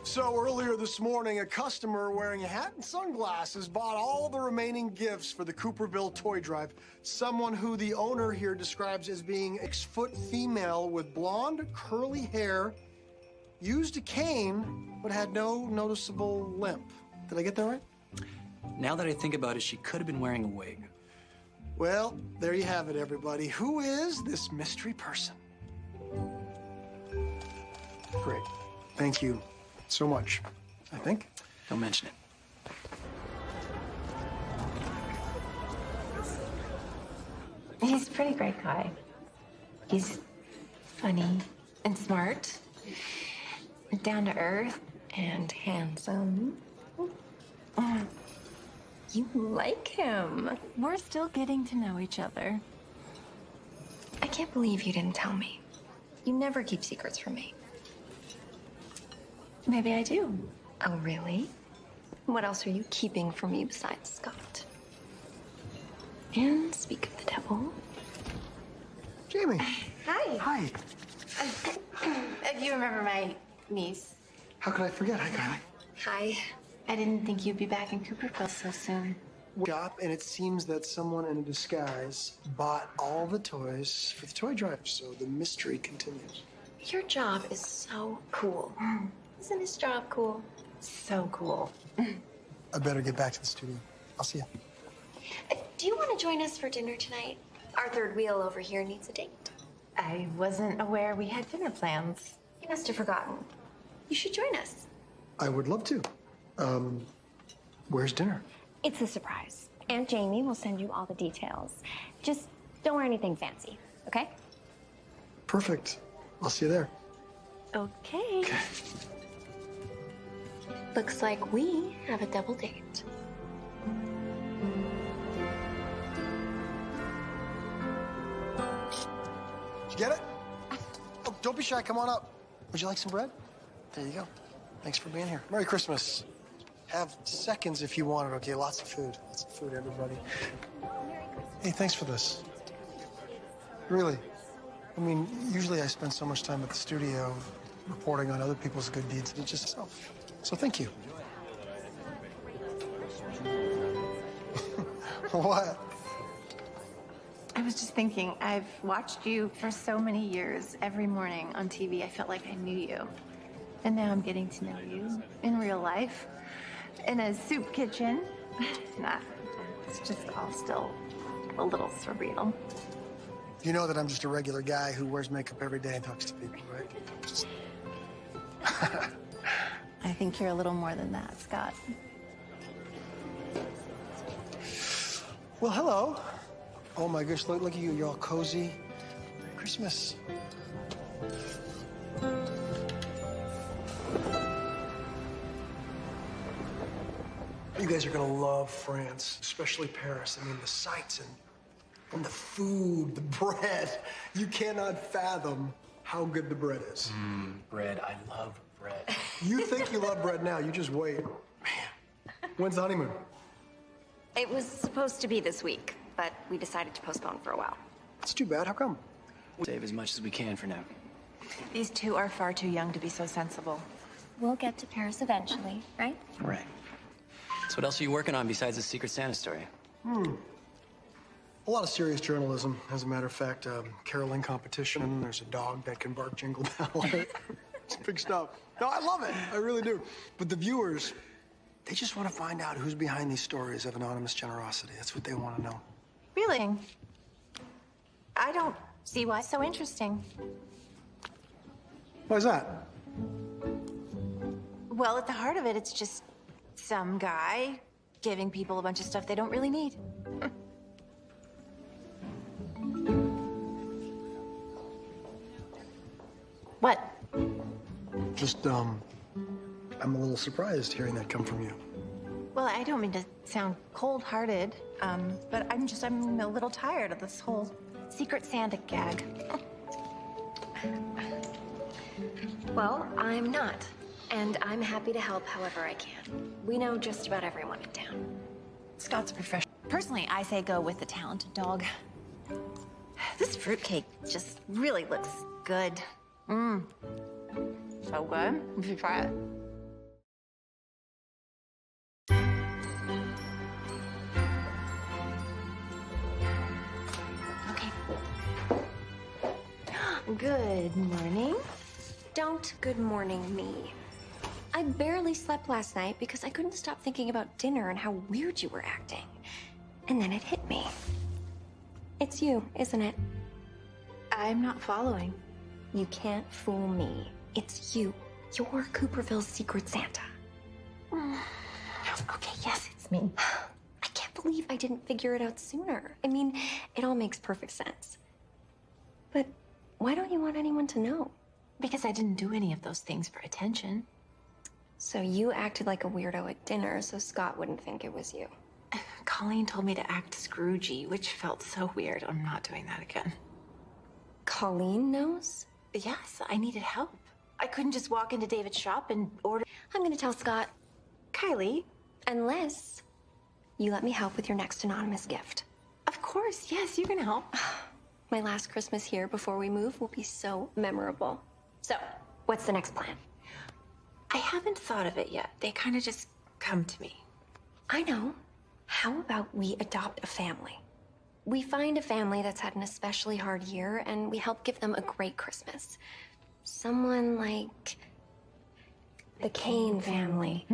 So earlier this morning, a customer wearing a hat and sunglasses bought all the remaining gifts for the Cooperville toy drive. Someone who the owner here describes as being 6-foot female with blonde, curly hair, used a cane, but had no noticeable limp. Did I get that right? Now that I think about it, she could have been wearing a wig. Well, there you have it, everybody. Who is this mystery person? Great. Thank you so much, I think. Don't mention it. He's a pretty great guy. He's funny and smart, down to earth and handsome. You like him. We're still getting to know each other. I can't believe you didn't tell me. You never keep secrets from me. Maybe I do. Oh, really? What else are you keeping from me besides Scott? And speak of the devil. Jamie. Hi. Hi. You remember my niece? How could I forget? Hi, Kylie. Hi. I didn't think you'd be back in Cooperville so soon. Shop, and it seems that someone in a disguise bought all the toys for the toy drive, so the mystery continues. Your job is so cool. Isn't his job cool? So cool. I better get back to the studio. I'll see you. Do you want to join us for dinner tonight? Our third wheel over here needs a date. I wasn't aware we had dinner plans. You must have forgotten. You should join us. I would love to. Where's dinner? It's a surprise. Aunt Jamie will send you all the details. Just don't wear anything fancy, okay? Perfect. I'll see you there. Okay. Looks like we have a double date. Did you get it? Oh, don't be shy. Come on up. Would you like some bread? There you go. Thanks for being here. Merry Christmas. Have seconds if you want it, okay? Lots of food. Lots of food, everybody. Hey, thanks for this. Really. I mean, usually I spend so much time at the studio reporting on other people's good deeds and it's just self. So thank you. What? I was just thinking, I've watched you for so many years. Every morning on TV, I felt like I knew you. And now I'm getting to know you in real life, in a soup kitchen. Nah, it's just all still a little surreal. You know that I'm just a regular guy who wears makeup every day and talks to people, right? Just... I think you're a little more than that, Scott. Well, hello. Oh my gosh, look at you. You're all cozy. Merry Christmas. You guys are gonna love France, especially Paris. I mean, the sights and the food, the bread. You cannot fathom how good the bread is. Bread. I love bread. You think you love bread now, you just wait. Man, when's the honeymoon? It was supposed to be this week. but we decided to postpone for a while. It's too bad. How come? Save as much as we can for now. These two are far too young to be so sensible. We'll get to Paris eventually, right? Right. So what else are you working on besides the Secret Santa story? A lot of serious journalism, as a matter of fact. Caroling competition. There's a dog that can bark Jingle Bell. It's big stuff. No, I love it. I really do. But the viewers, they just want to find out who's behind these stories of anonymous generosity. That's what they want to know. Really? I don't see why it's so interesting. Why's that? Well, at the heart of it, it's just some guy giving people a bunch of stuff they don't really need. What? Just, I'm a little surprised hearing that come from you. Well, I don't mean to sound cold-hearted, but I'm a little tired of this whole Secret Santa gag. Well, I'm not. And I'm happy to help however I can. We know just about everyone in town. Scott's a professional. Personally, I say go with the talented dog. This fruitcake just really looks good. So good. You should try it. Okay. Good morning. Don't good morning me. I barely slept last night because I couldn't stop thinking about dinner and how weird you were acting. And then it hit me. It's you, isn't it? I'm not following. You can't fool me. It's you. You're Cooperville's Secret Santa. Okay, yes, it's me. I can't believe I didn't figure it out sooner. I mean, it all makes perfect sense. But why don't you want anyone to know? Because I didn't do any of those things for attention. So you acted like a weirdo at dinner so Scott wouldn't think it was you. Colleen told me to act Scroogey, which felt so weird. I'm not doing that again. Colleen knows? Yes, I needed help. I couldn't just walk into David's shop and order. I'm gonna tell Scott. Kylie, unless you let me help with your next anonymous gift. Of course, yes, you're gonna help. My last Christmas here before we move will be so memorable. So, what's the next plan? I haven't thought of it yet. They kind of just come to me. I know. How about we adopt a family? We find a family that's had an especially hard year, and we help give them a great Christmas. Someone like the Kane family.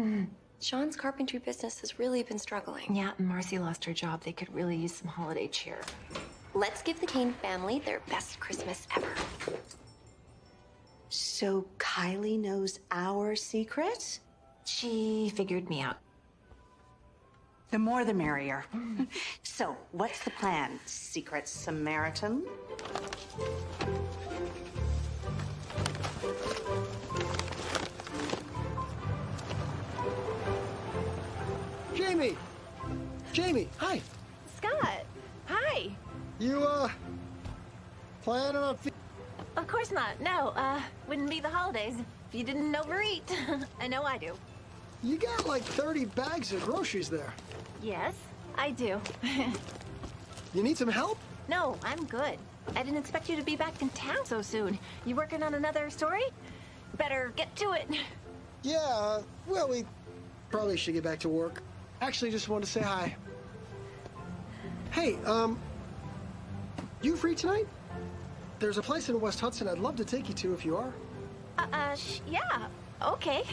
Sean's carpentry business has really been struggling. Yeah, and Marcy lost her job. They could really use some holiday cheer. Let's give the Kane family their best Christmas ever. So Kylie knows our secret? She figured me out. The more the merrier. So, what's the plan, Secret Samaritan? Jamie! Jamie, hi. Scott, hi. You, planning on... Of course not. No, wouldn't be the holidays if you didn't overeat. I know I do. You got like 30 bags of groceries there. Yes, I do. You need some help? No, I'm good. I didn't expect you to be back in town so soon. You working on another story? Better get to it. Yeah, well, we probably should get back to work. Actually, just wanted to say hi. Hey, you free tonight? There's a place in West Hudson I'd love to take you to if you are. Yeah, okay.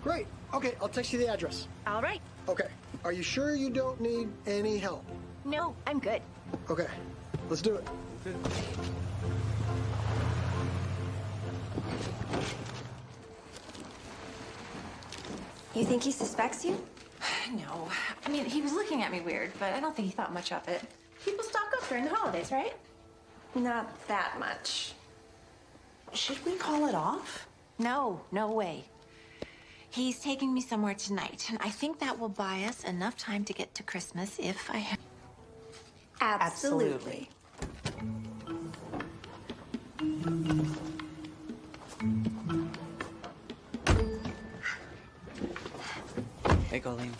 Great. Okay, I'll text you the address. All right. Okay. Are you sure you don't need any help? No, I'm good. Okay, let's do it. You think he suspects you? No. I mean, he was looking at me weird, but I don't think he thought much of it. People stock up during the holidays, right? Not that much. Should we call it off? No, no way. He's taking me somewhere tonight, and I think that will buy us enough time to get to Christmas if I have... Absolutely. Hey, Colleen.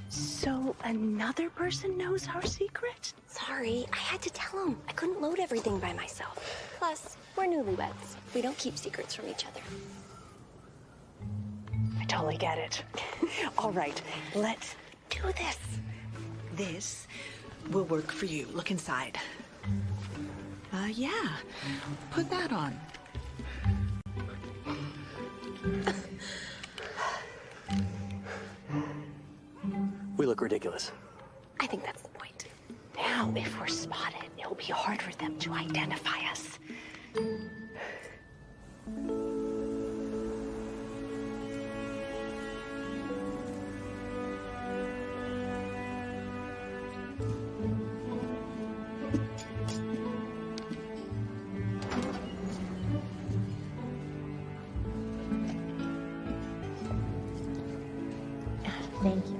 So, So another person knows our secret? Sorry, I had to tell him. I couldn't load everything by myself. Plus, we're newlyweds. We don't keep secrets from each other. I totally get it. All right, let's do this. This will work for you. Look inside. Yeah. Put that on. We look ridiculous. I think that's the point. Now, if we're spotted, it'll be hard for them to identify us. Thank you.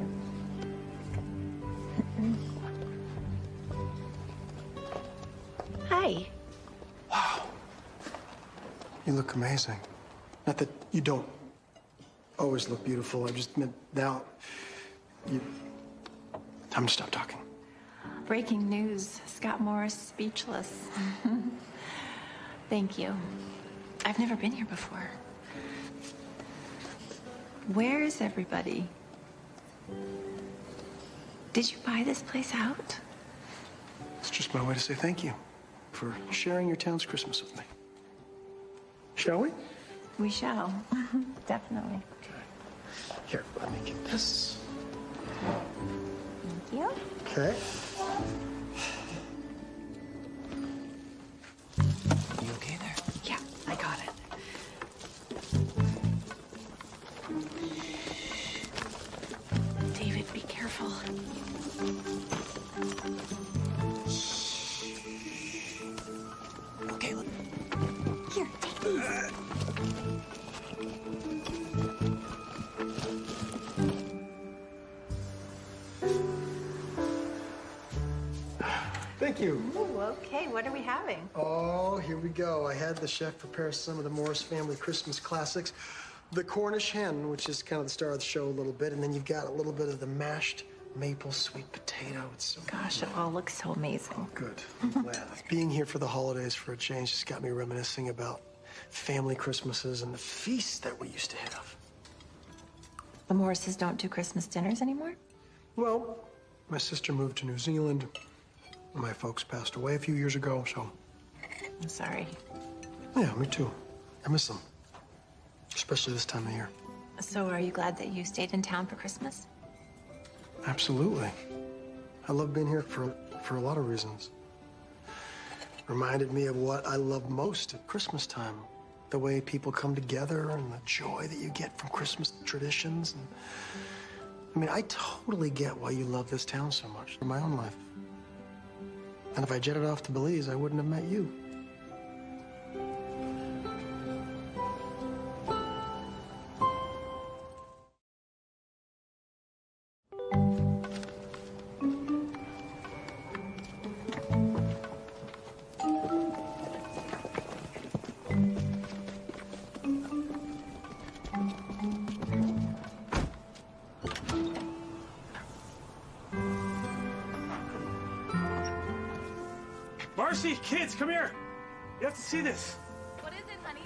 Hi. Wow. You look amazing. Not that you don't always look beautiful. I just meant now. I'm gonna stop talking. Breaking news. Scott Morris speechless. Thank you. I've never been here before. Where is everybody? Did you buy this place out? It's just my way to say thank you for sharing your town's Christmas with me. Shall we? We shall. Definitely. Here, let me get this. Thank you. Okay. You okay there? Yeah, I got it. David, be careful. Okay, look. Here, take these. Thank you. Ooh, okay. What are we having? Oh, here we go. I had the chef prepare some of the Morris family Christmas classics. The Cornish hen, which is kind of the star of the show a little bit, and then you've got a little bit of the mashed maple sweet potato. It's so Gosh, it all looks so amazing. Oh, good. I'm glad. Being here for the holidays for a change just got me reminiscing about family Christmases and the feasts that we used to have. The Morrises don't do Christmas dinners anymore? Well, my sister moved to New Zealand. My folks passed away a few years ago, so... I'm sorry. Yeah, me too. I miss them. Especially this time of year. So are you glad that you stayed in town for Christmas? Absolutely. I love being here for a lot of reasons. Reminded me of what I love most at Christmas time. The way people come together and the joy that you get from Christmas traditions. And, I mean, I totally get why you love this town so much in my own life. And if I jetted off to Belize, I wouldn't have met you. Marcy, kids, come here. You have to see this. What is it, honey?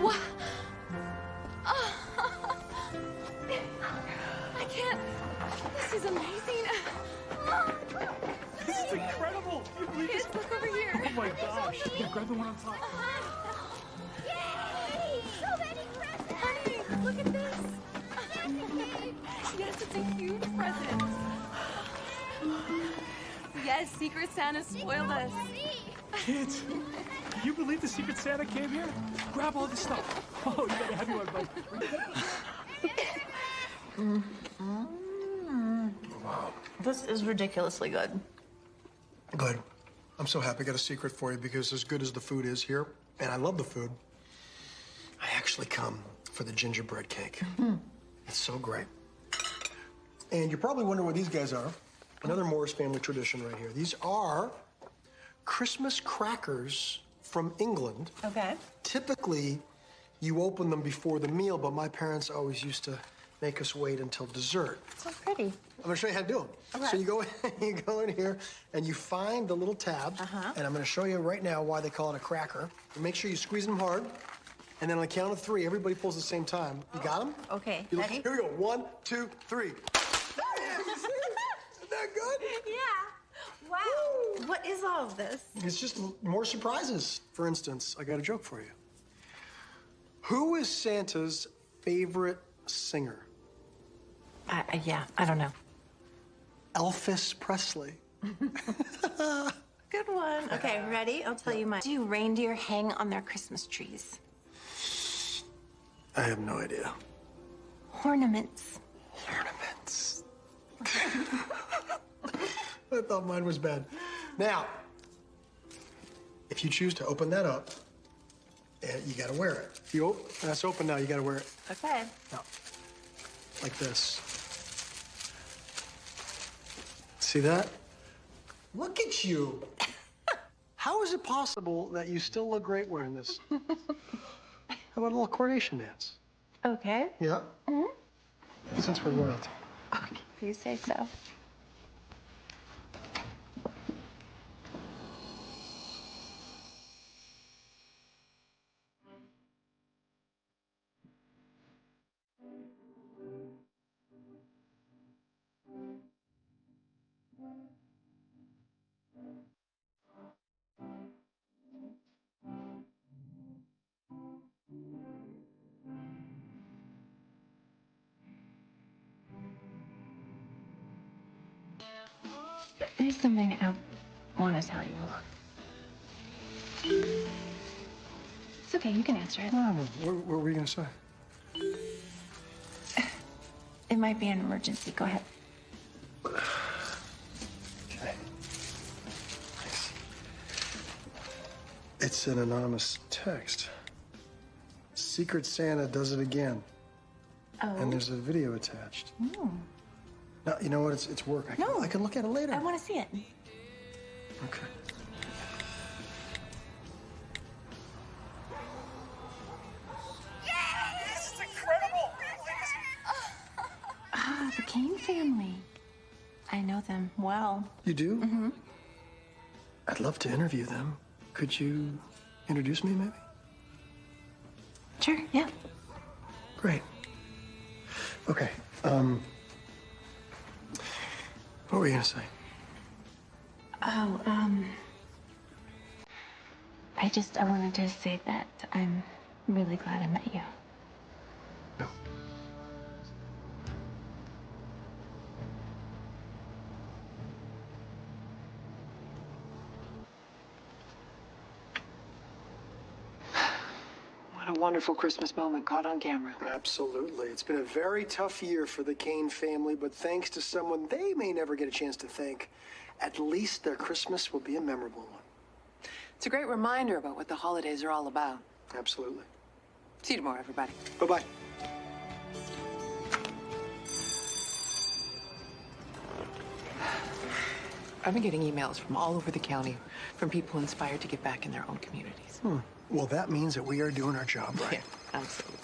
What? Oh. I can't. This is amazing. This is incredible. Can you believe Kids, this? look over here. Oh my gosh. Yeah, grab the one on top. Yay! So many presents! Honey, look at this. Yes, it's a huge present. Yes, Secret Santa spoiled us. Kids, can you believe the Secret Santa came here? Grab all this stuff. Oh, you gotta have one, buddy. Wow. This is ridiculously good. Good. I'm so happy I got a secret for you because as good as the food is here, and I love the food, I actually come for the gingerbread cake. It's so great. And you're probably wondering what these guys are. Another Morris family tradition right here. These are Christmas crackers from England. Okay. Typically, you open them before the meal, but my parents always used to make us wait until dessert. So pretty. I'm gonna show you how to do them. Okay. So you go in here and you find the little tab, and I'm gonna show you right now why they call it a cracker. And make sure you squeeze them hard, and then on the count of 3, everybody pulls at the same time. You got them? Okay. Here Ready? we go. 1, 2, 3. Isn't that good? Yeah. Wow. What is all of this? It's just more surprises. For instance, I got a joke for you. Who is Santa's favorite singer? Yeah, I don't know. Elvis Presley. Good one. Okay, ready? I'll tell you mine. Do reindeer hang on their Christmas trees? I have no idea. Ornaments. Ornaments. I thought mine was bad. Now, if you choose to open that up, you gotta wear it. If you that's open now, you gotta wear it. Okay. Now, like this. See that? Look at you. How is it possible that you still look great wearing this? How about a little coordination dance? Okay. Yeah? Since we're royalty. Okay, if you say so. There's something I want to tell you. It's okay, you can answer it. No, what were you gonna say? It might be an emergency. Go ahead. Okay. Thanks. It's an anonymous text. Secret Santa does it again. Oh. And there's a video attached. Oh. No, you know what? It's work. I can look at it later. I want to see it. Okay. This is incredible! Ah, the Kane family. I know them well. You do? Mm-hmm. I'd love to interview them. Could you introduce me, maybe? Sure, yeah. Great. Okay. What were you gonna say? Oh, I wanted to say that I'm really glad I met you. No. What a wonderful Christmas moment caught on camera. Absolutely. It's been a very tough year for the Kane family, but thanks to someone they may never get a chance to thank, at least their Christmas will be a memorable one. It's a great reminder about what the holidays are all about. Absolutely. See you tomorrow, everybody. Bye-bye. I've been getting emails from all over the county from people inspired to give back in their own communities. Well, that means that we are doing our job right. Yeah, absolutely.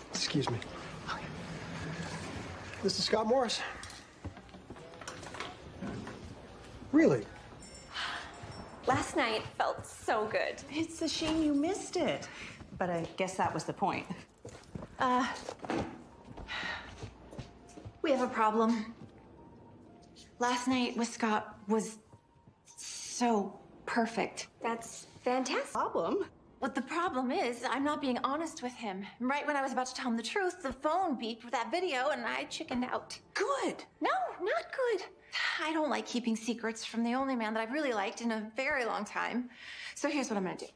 Excuse me. This is Scott Morris. Really? Last night felt so good. It's a shame you missed it. But I guess that was the point. We have a problem. Last night with Scott was so perfect. That's fantastic. Problem? What the problem is, I'm not being honest with him. Right when I was about to tell him the truth, the phone beeped with that video and I chickened out. Good. No, not good. I don't like keeping secrets from the only man that I've really liked in a very long time. So here's what I'm gonna do.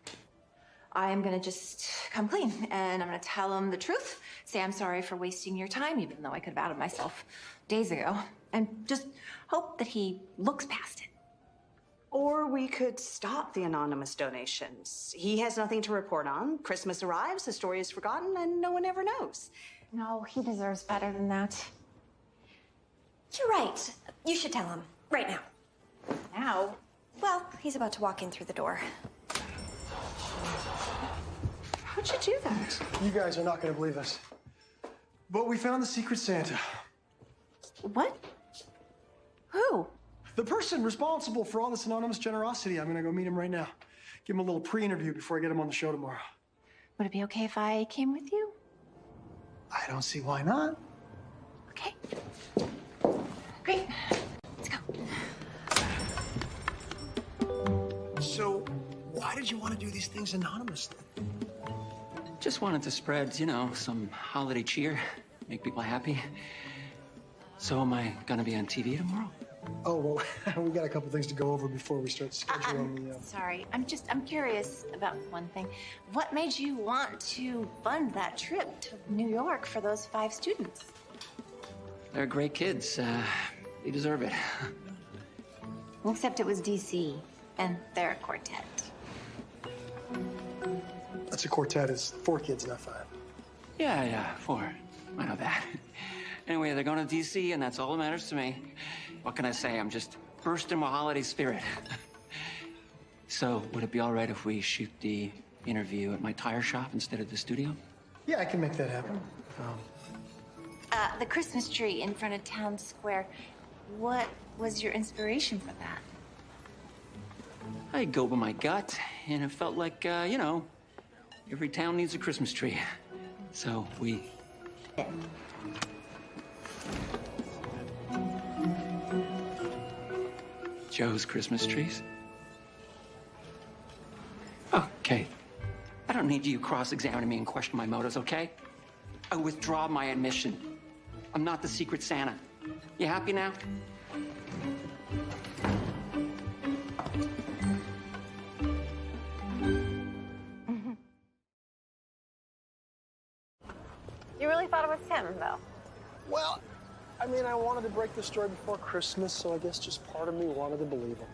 I am gonna just come clean and I'm gonna tell him the truth, say I'm sorry for wasting your time, even though I could have outed myself days ago, and just hope that he looks past it. Or we could stop the anonymous donations. He has nothing to report on. Christmas arrives, the story is forgotten, and no one ever knows. No, he deserves better than that. You're right. You should tell him. Right now. Now? Well, he's about to walk in through the door. How'd you do that? You guys are not going to believe this. But we found the Secret Santa. What? Who? The person responsible for all this anonymous generosity. I'm gonna go meet him right now. Give him a little pre-interview before I get him on the show tomorrow. Would it be okay if I came with you? I don't see why not. Okay. Great. Let's go. So, why did you want to do these things anonymously? Just wanted to spread, you know, some holiday cheer, make people happy. So am I gonna be on TV tomorrow? Oh, well, we got a couple things to go over before we start scheduling the... Sorry, I'm curious about one thing. What made you want to fund that trip to New York for those 5 students? They're great kids. They deserve it. Except it was DC, and they're a quartet. That's a quartet, is 4 kids, not 5. Yeah, 4. I know that. Anyway, they're going to DC, and that's all that matters to me. What can I say? I'm just bursting with holiday spirit. So, would it be all right if we shoot the interview at my tire shop instead of the studio? Yeah, I can make that happen. The Christmas tree in front of Town Square. What was your inspiration for that? I go by my gut, and it felt like, you know, every town needs a Christmas tree. So we... Joe's Christmas trees? Okay. I don't need you cross-examining me and question my motives, okay? I withdraw my admission. I'm not the Secret Santa. You happy now? You really thought it was him, though? Well, I mean, I wanted to break the story before Christmas, so I guess just part of me wanted to believe him.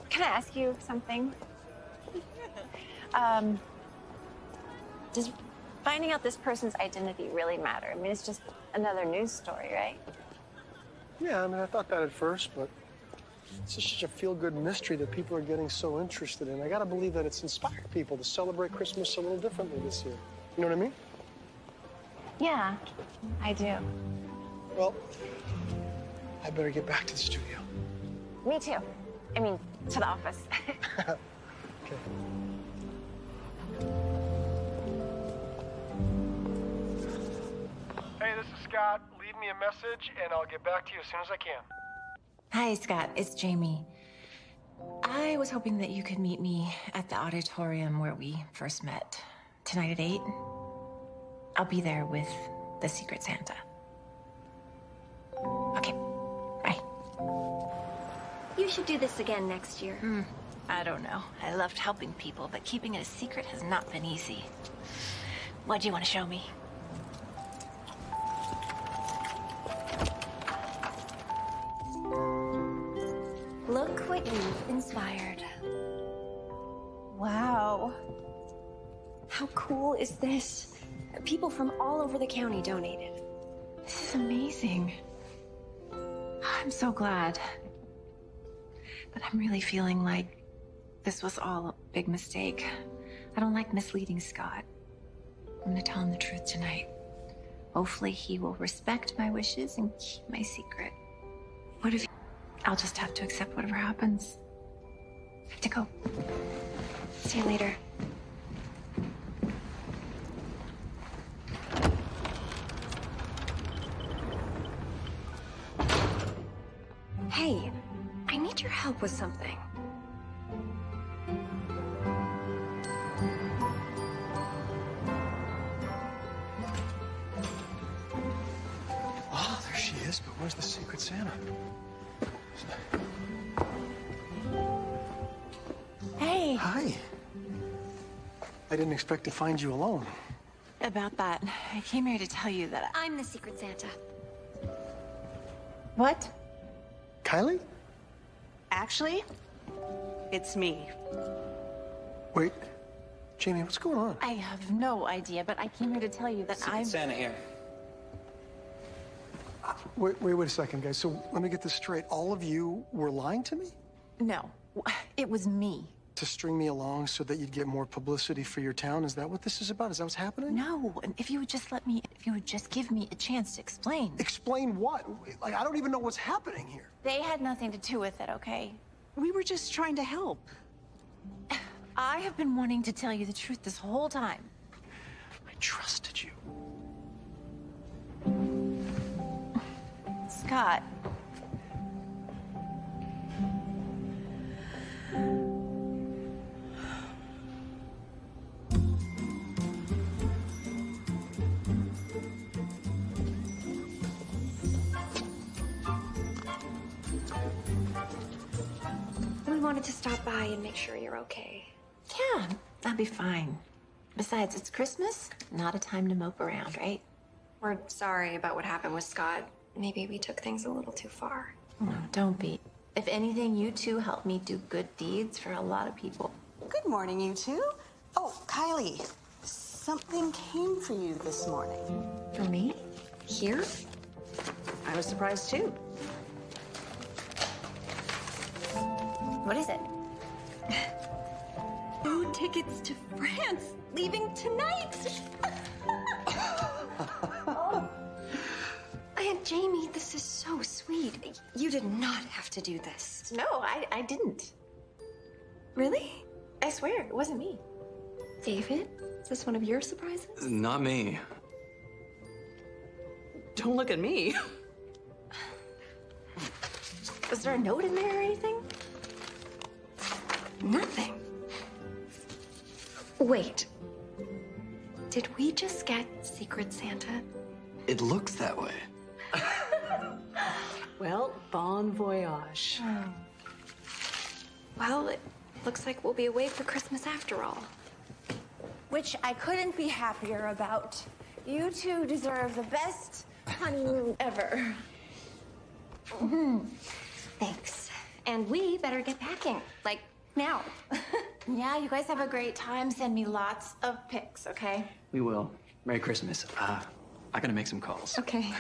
Can I ask you something? Does finding out this person's identity really matter? I mean, it's just another news story, right? Yeah, I mean, I thought that at first, but it's just such a feel-good mystery that people are getting so interested in. I gotta believe that it's inspired people to celebrate Christmas a little differently this year. You know what I mean? Yeah, I do. Well, I better get back to the studio. Me too. I mean, to the office. Okay. Hey, this is Scott. Leave me a message, and I'll get back to you as soon as I can. Hi, Scott. It's Jamie. I was hoping that you could meet me at the auditorium where we first met. Tonight at 8. I'll be there with the Secret Santa. Okay. Bye. You should do this again next year. I don't know. I loved helping people, but keeping it a secret has not been easy. What do you want to show me? Look what you've inspired. Wow. How cool is this? People from all over the county donated. This is amazing. I'm so glad. But I'm really feeling like this was all a big mistake. I don't like misleading Scott. I'm gonna tell him the truth tonight. Hopefully he will respect my wishes and keep my secret. What if I'll just have to accept whatever happens. I have to go. See you later. Hey, I need your help with something. Oh, there she is, but where's the Secret Santa? Hey. Hi. I didn't expect to find you alone. About that, I came here to tell you that I'm the Secret Santa. What? Kylie? Actually, it's me. Wait, Jamie, what's going on? I have no idea, but I came here to tell you that I'm... Santa here. Wait a second, guys. So let me get this straight. All of you were lying to me? No, it was me. To string me along so that you'd get more publicity for your town? Is that what this is about? Is that what's happening? No, if you would just give me a chance to explain. Explain what? Like, I don't even know what's happening here. They had nothing to do with it, okay? We were just trying to help. I have been wanting to tell you the truth this whole time. I trusted you. Scott. We wanted to stop by and make sure you're okay. Yeah, I'll be fine. Besides, it's Christmas, not a time to mope around, right? We're sorry about what happened with Scott. Maybe we took things a little too far. No, don't be. If anything, you two helped me do good deeds for a lot of people. Good morning, you two. Oh, Kylie, something came for you this morning. For me? Here? I was surprised too. What is it? 2 tickets to France, leaving tonight. Aunt Jamie, this is so sweet. You did not have to do this. No, I didn't. Really? I swear, it wasn't me. David, is this one of your surprises? Not me. Don't look at me. Was there a note in there or anything? Nothing. Wait. Did we just get Secret Santa? It looks that way. Well, bon voyage. Well, it looks like we'll be away for Christmas after all. Which I couldn't be happier about. You two deserve the best honeymoon ever. Thanks. And we better get packing, like now. Yeah, you guys have a great time. Send me lots of pics, okay? We will. Merry Christmas. I gotta make some calls. Okay.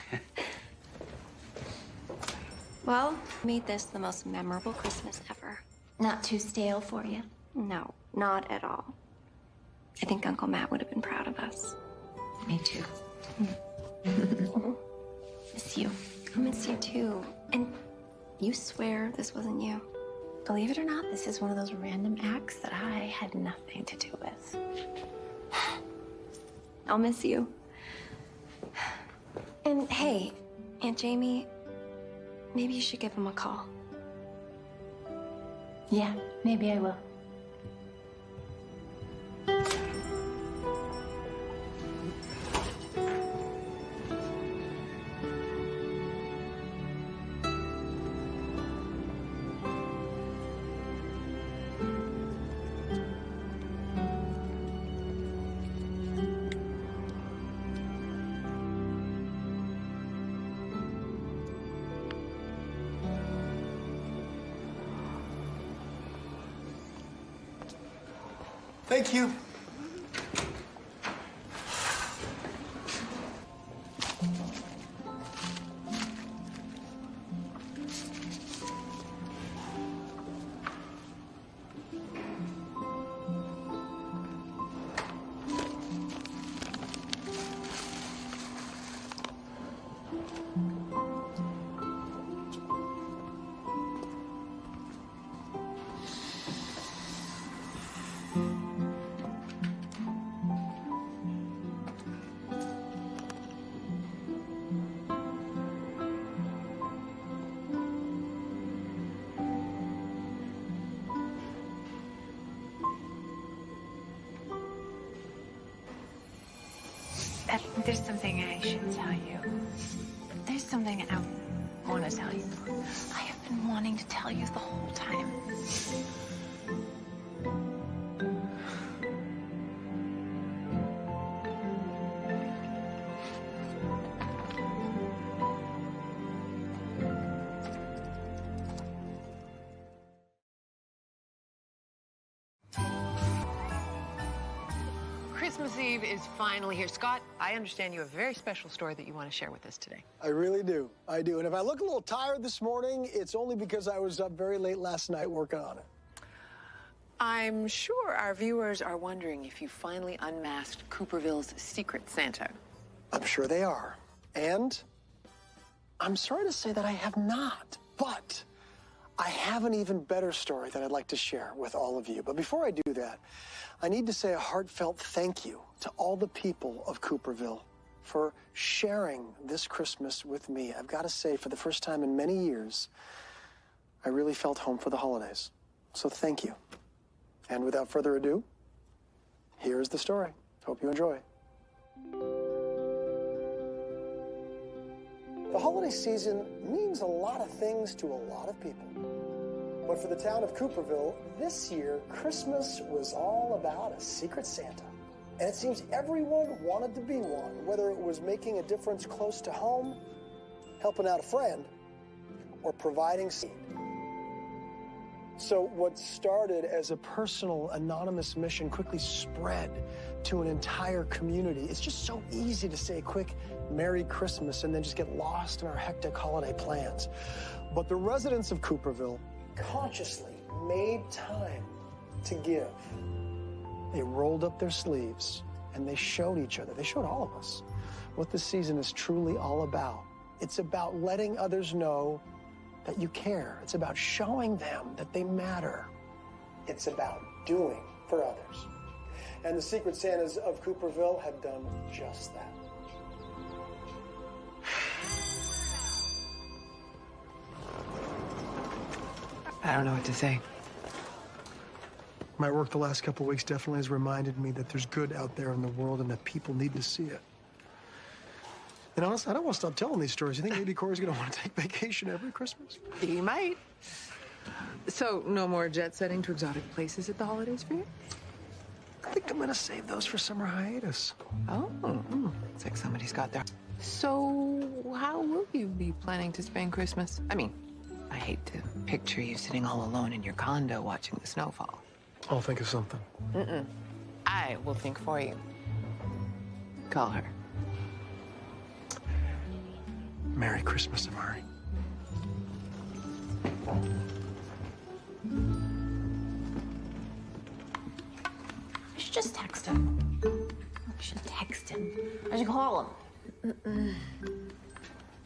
Well, made this the most memorable Christmas ever. Not too stale for you? No, not at all. I think Uncle Matt would have been proud of us. Me too. Miss you. I miss you too. And you swear this wasn't you? Believe it or not, this is one of those random acts that I had nothing to do with. I'll miss you. And hey, Aunt Jamie, maybe you should give him a call. Yeah, maybe I will. Thank you. There's something I should tell you. There's something I want to tell you. I have been wanting to tell you the whole time. Christmas Eve is finally here. Scott, I understand you have a very special story that you want to share with us today. I really do. I do. And if I look a little tired this morning, it's only because I was up very late last night working on it. I'm sure our viewers are wondering if you finally unmasked Cooperville's secret Santa. I'm sure they are. And I'm sorry to say that I have not, but I have an even better story that I'd like to share with all of you. But before I do that, I need to say a heartfelt thank you to all the people of Cooperville for sharing this Christmas with me. I've got to say, for the first time in many years, I really felt home for the holidays. So thank you. And without further ado, here's the story. Hope you enjoy. The holiday season means a lot of things to a lot of people. But for the town of Cooperville, this year, Christmas was all about a secret Santa. And it seems everyone wanted to be one, whether it was making a difference close to home, helping out a friend, or providing seed. So what started as a personal, anonymous mission quickly spread to an entire community. It's just so easy to say a quick Merry Christmas and then just get lost in our hectic holiday plans. But the residents of Cooperville consciously made time to give. They rolled up their sleeves and they showed each other, they showed all of us, what this season is truly all about. It's about letting others know that you care. It's about showing them that they matter. It's about doing for others. And the Secret Santas of Cooperville have done just that. I don't know what to say. My work the last couple of weeks definitely has reminded me that there's good out there in the world and that people need to see it. And honestly, I don't want to stop telling these stories. You think maybe Corey's going to want to take vacation every Christmas? He might. So, no more jet setting to exotic places at the holidays for you? I think I'm going to save those for summer hiatus. Oh, it's like somebody's got their... So, how will you be planning to spend Christmas? I mean, I hate to picture you sitting all alone in your condo watching the snow fall. I'll think of something. I will think for you. Call her. Merry Christmas, Amari. I should just text him. I should text him. I should call him.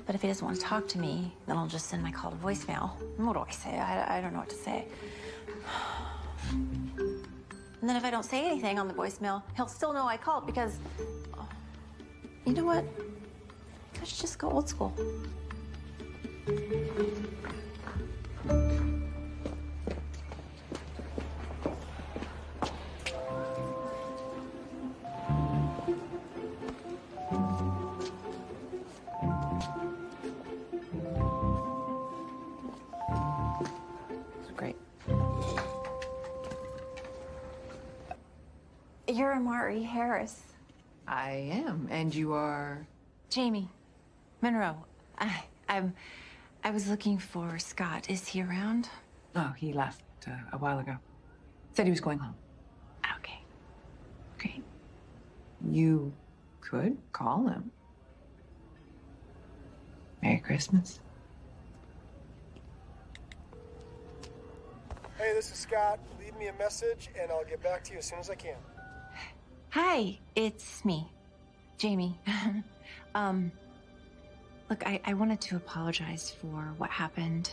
But if he doesn't want to talk to me, then I'll just send my call to voicemail. And what do I say? I don't know what to say. And then if I don't say anything on the voicemail, he'll still know I called because... You know what? I should just go old school. Great. You're Amari Harris. I am, and you are... Jamie Monroe. I was looking for Scott. Is he around? Oh, he left a while ago. Said he was going home. Okay. Great. You could call him. Merry Christmas. Hey, this is Scott. Leave me a message and I'll get back to you as soon as I can. Hi, it's me, Jamie. Look, I wanted to apologize for what happened.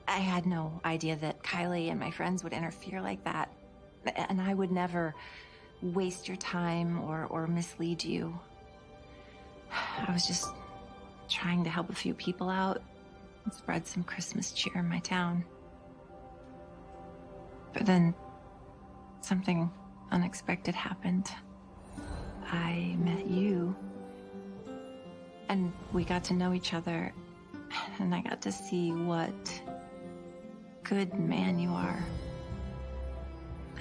I had no idea that Kylie and my friends would interfere like that. And I would never waste your time or mislead you. I was just trying to help a few people out and spread some Christmas cheer in my town. But then something unexpected happened. I met you. And we got to know each other, and I got to see what good man you are.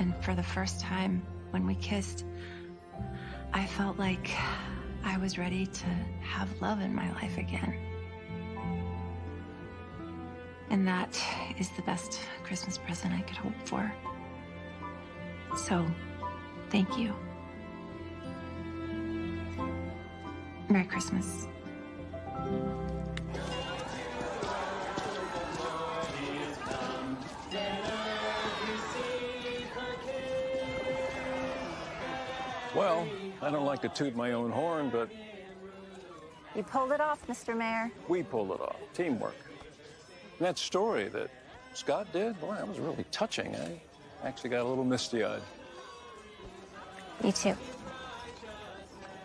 And for the first time, when we kissed, I felt like I was ready to have love in my life again. And that is the best Christmas present I could hope for. So, thank you. Merry Christmas. I don't like to toot my own horn, but You pulled it off, Mr. Mayor. we pulled it off. Teamwork. And that story that Scott did, boy, that was really touching. I actually got a little misty-eyed. Me too.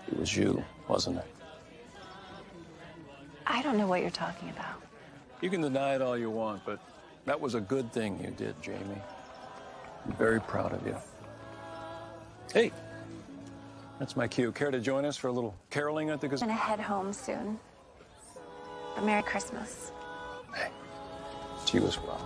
It was you, wasn't it? I don't know what you're talking about. You can deny it all you want, but that was a good thing you did, Jamie. I'm very proud of you. Hey, that's my cue. Care to join us for a little caroling at the I'm gonna head home soon. But Merry Christmas. Hey, to you as well.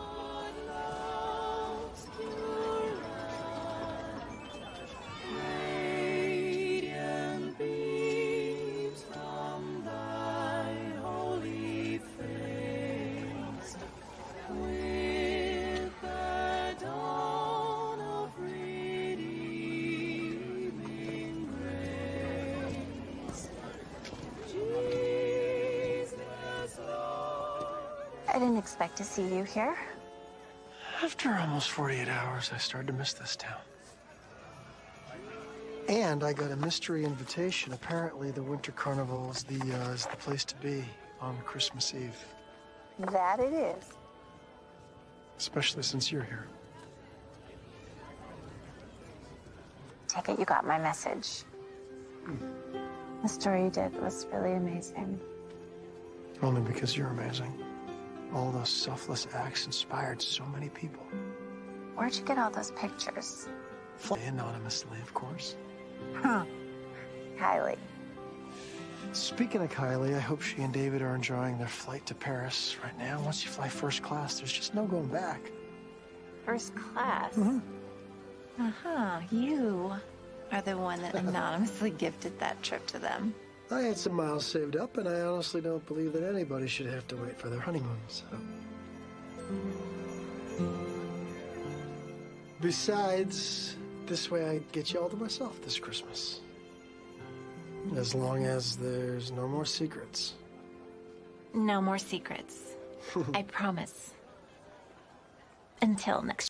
I didn't expect to see you here. After almost 48 hours, I started to miss this town. And I got a mystery invitation. Apparently, the Winter Carnival is the place to be on Christmas Eve. That it is. Especially since you're here. Take it you got my message. The story you did was really amazing. Only because you're amazing. All those selfless acts inspired so many people. Where'd you get all those pictures? Anonymously, of course. Huh. Kylie. Speaking of Kylie, I hope she and David are enjoying their flight to Paris right now. Once you fly first class, there's just no going back. First class? Mm-hmm. Uh-huh. You are the one that anonymously gifted that trip to them. I had some miles saved up, and I honestly don't believe that anybody should have to wait for their honeymoon, so. Besides, this way I get you all to myself this Christmas. As long as there's no more secrets. No more secrets. I promise. Until next.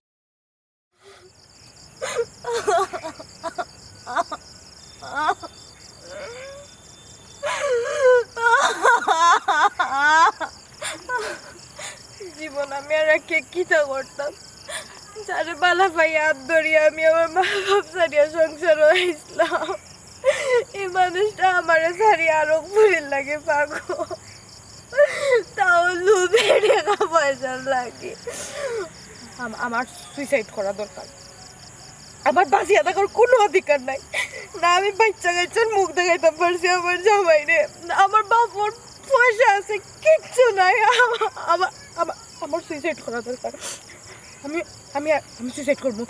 জীবন আমি আর কে কিতা করতাম যারে বালা ভাই হাত ধরিয়া আমি আমার মা বাপ ছাড়িয়া সংসার হইছিলাম এই মানুষটা আমার ছাড়িয়া আরো পুরীর লাগে পাগল তাও লুবে টাকা পয়সা লাগে আমার সুইসাইড করা দরকার আমার বাঁচিয়া থাকার কোনো অধিকার নাই না আমি বাচ্চা কাচ্চার মুখ দেখাইতে পারছি আমার জামাই রে আমার বাপর পয়সা আছে কিচ্ছু নাই আমার সুইসাইড করা দরকার আমি আমি আমি সুইসাইড করবো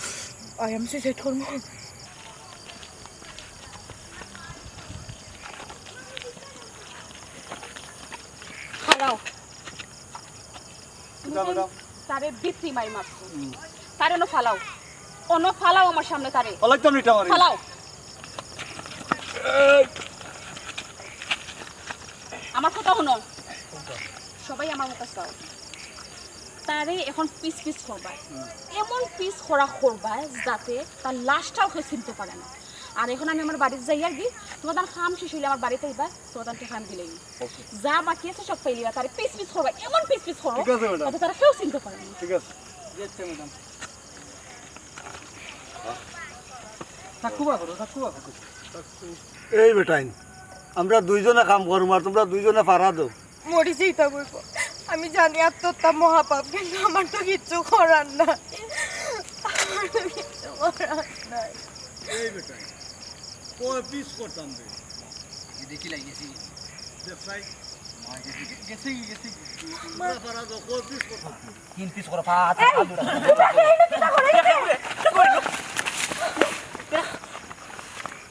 আমি সুইসাইড করবো হারাও তারে বিপি মাই মারছো তারে নো ফালাও ফালাও আমার সামনে তারে ফালাও আমার কথা শুনো সবাই আমার মুখে চাও তারে এখন পিস পিস করবা এমন পিস করা করবা যাতে তার লাশটাও কেউ চিনতে পারে না আর এখন আমি আমার বাড়িতে যাই আর কি তোমার খাম শেষ হইলে আমার বাড়িতে আইবা তোমার খাম দিলেই যা বাকি আছে সব পাইলিবা তারে পিস পিস করবা এমন পিস পিস করো যাতে তারা কেউ চিনতে পারে না ঠিক আছে ম্যাডাম এই বেটাইন আমরা দুইজনে কাম করবো আর তোমরা দুইজনে পারা দাও মরি যেতে বলব আমি জানি আত্মহত্যা মহাপাপ কিন্তু আমার তো কিচ্ছু করার নাই এই বেটাইন কয় পিস করতাম রে দেখি লাগিয়েছি দেখাই গেছি তোমরা পারা দাও কয় পিস করতাম তিন পিস করে পাঁচ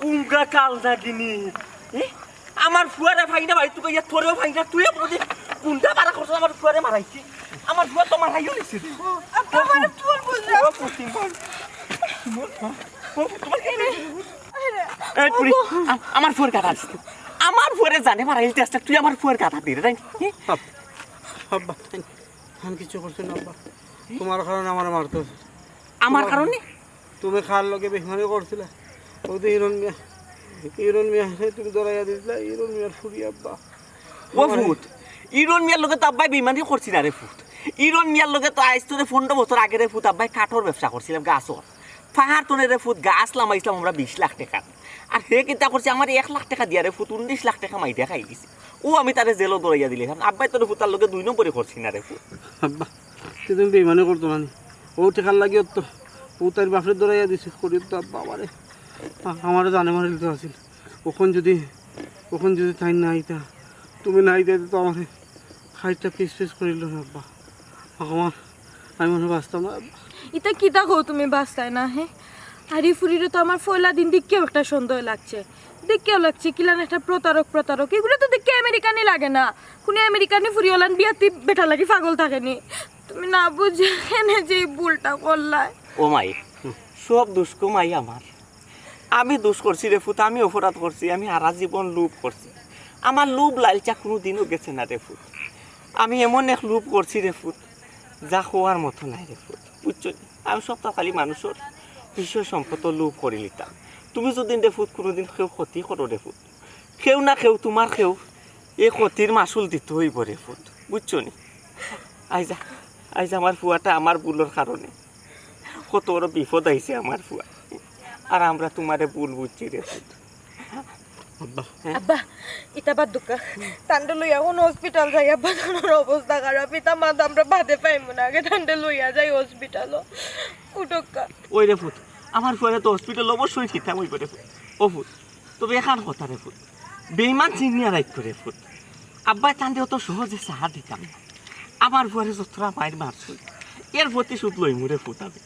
উমগা কাল দাগিনি আমার ফুয়ারে ফাইনা ভাই তুই ইয়া তোরেও ফাইনা তুই বলি কোনটা মারা করছ আমার ফুয়ারে মারাইছি আমার ফুয়া তো মারাইও নিছে রে আমার ফুয়ার বলছ ও পুতিন বল এই পুরি আমার ফুয়ার কাটা আছে আমার ফুয়ারে জানে মারাইতে আসছে তুই আমার ফুয়ার কাটা দিরে তাই আব্বা আমি কিছু করছ না আব্বা তোমার কারণে আমার মারতো আমার কারণে তুমি খার লগে বেমানি করছিলা ওই হিরণ মিয়া ইরন মিয়া তুমি দরাইয়া দিলা ইরন মিয়ার ফুরি আব্বা ও ফুট ইরন মিয়ার লগে তো আব্বাই বেইমানি করছি না রে ফুট ইরন মিয়ার লগে তো আজ তোরে 15 বছর আগে রে ফুট আব্বাই কাঠর ব্যবসা করছিলাম গাছর পাহাড় তোনে রে ফুট গাছ লামাইছিলাম আমরা 20 লাখ টাকা আর হে কিতা করছে আমার 1 লাখ টাকা দিয়া রে ফুট 19 লাখ টাকা মাইটা খাই দিছে ও আমি তারে জেলও দরাইয়া দিলে আব্বাই তোরে ফুটার লগে 2 নম্বরে করছি না রে ফুট আব্বা তুমি বেইমানি করতো না ও টাকার লাগিও তো ও তার বাপরে দরাইয়া দিছে করিও তো আব্বা আমারে জানে মারে দিতে আছিল ওখান যদি তাই না আইতা তুমি না আইতে তো আমার খাইটা পিস করিল না আব্বা আমি মনে বাঁচতাম না আব্বা ইতা কিতা কও তুমি বাঁচতাই না হে আরে ফুরিরে তো আমার ফয়লা দিন দেখেও একটা সন্দেহ লাগছে দেখেও লাগছে কিলান একটা প্রতারক এগুলো তো দেখে আমেরিকানি লাগে না কোনো আমেরিকানি ফুরিওলান বিয়াতি বেটা লাগি পাগল থাকেনি তুমি না বুঝে এনে যে ভুলটা করলাই ও মাই সব দোষ মাই আমার আমি দোষ করছি রে ফুট আমি অপরাধ করছি আমি সারা জীবন লোভ করছি আমার লোভ লালচা কোনো দিনও গেছে না রে ফুট আমি এমন এক লোভ করছি রে ফুট যা হওয়ার মতো নাই রে ফুট বুঝছো আমি সপ্তাহ খালি মানুষের বিষয় সম্পদ লোভ করে নিতাম তুমি যদি রে ফুট কোনোদিন কেউ ক্ষতি করো রে ফুট কেউ না কেউ তোমার কেউ এই ক্ষতির মাসুল দিতে হইব রে ফুট বুঝছো নি আইজা আমার ফুয়াটা আমার ভুলের কারণে কত বড় বিপদ আইছে আমার ফুয়া আর আমরা তোমারে ভুল বুঝছি রে ফুট আব্বা ইতা বাদ দুকা তান্ডে লইয়া কোন হসপিটাল যাই আব্বা তানোর অবস্থা খারাপ ইতা মাদ আমরা বাদে পাইমু না আগে তান্ডে লইয়া যাই হসপিটাল উঠকা ওই রে ফুট আমার ফুয়ারে তো হসপিটাল অবশ্যই ঠিকঠাক হইব রে ফুট ও ফুট তবে এখান কথা রে ফুট বেইমান চিনিয়া রাইট করে ফুট আব্বা তান্ডে অত সহজে সাহা দিতাম না আমার ফুয়ারে যতটা মায়ের মারছই এর প্রতি সুদ লইমু রে ফুট আমি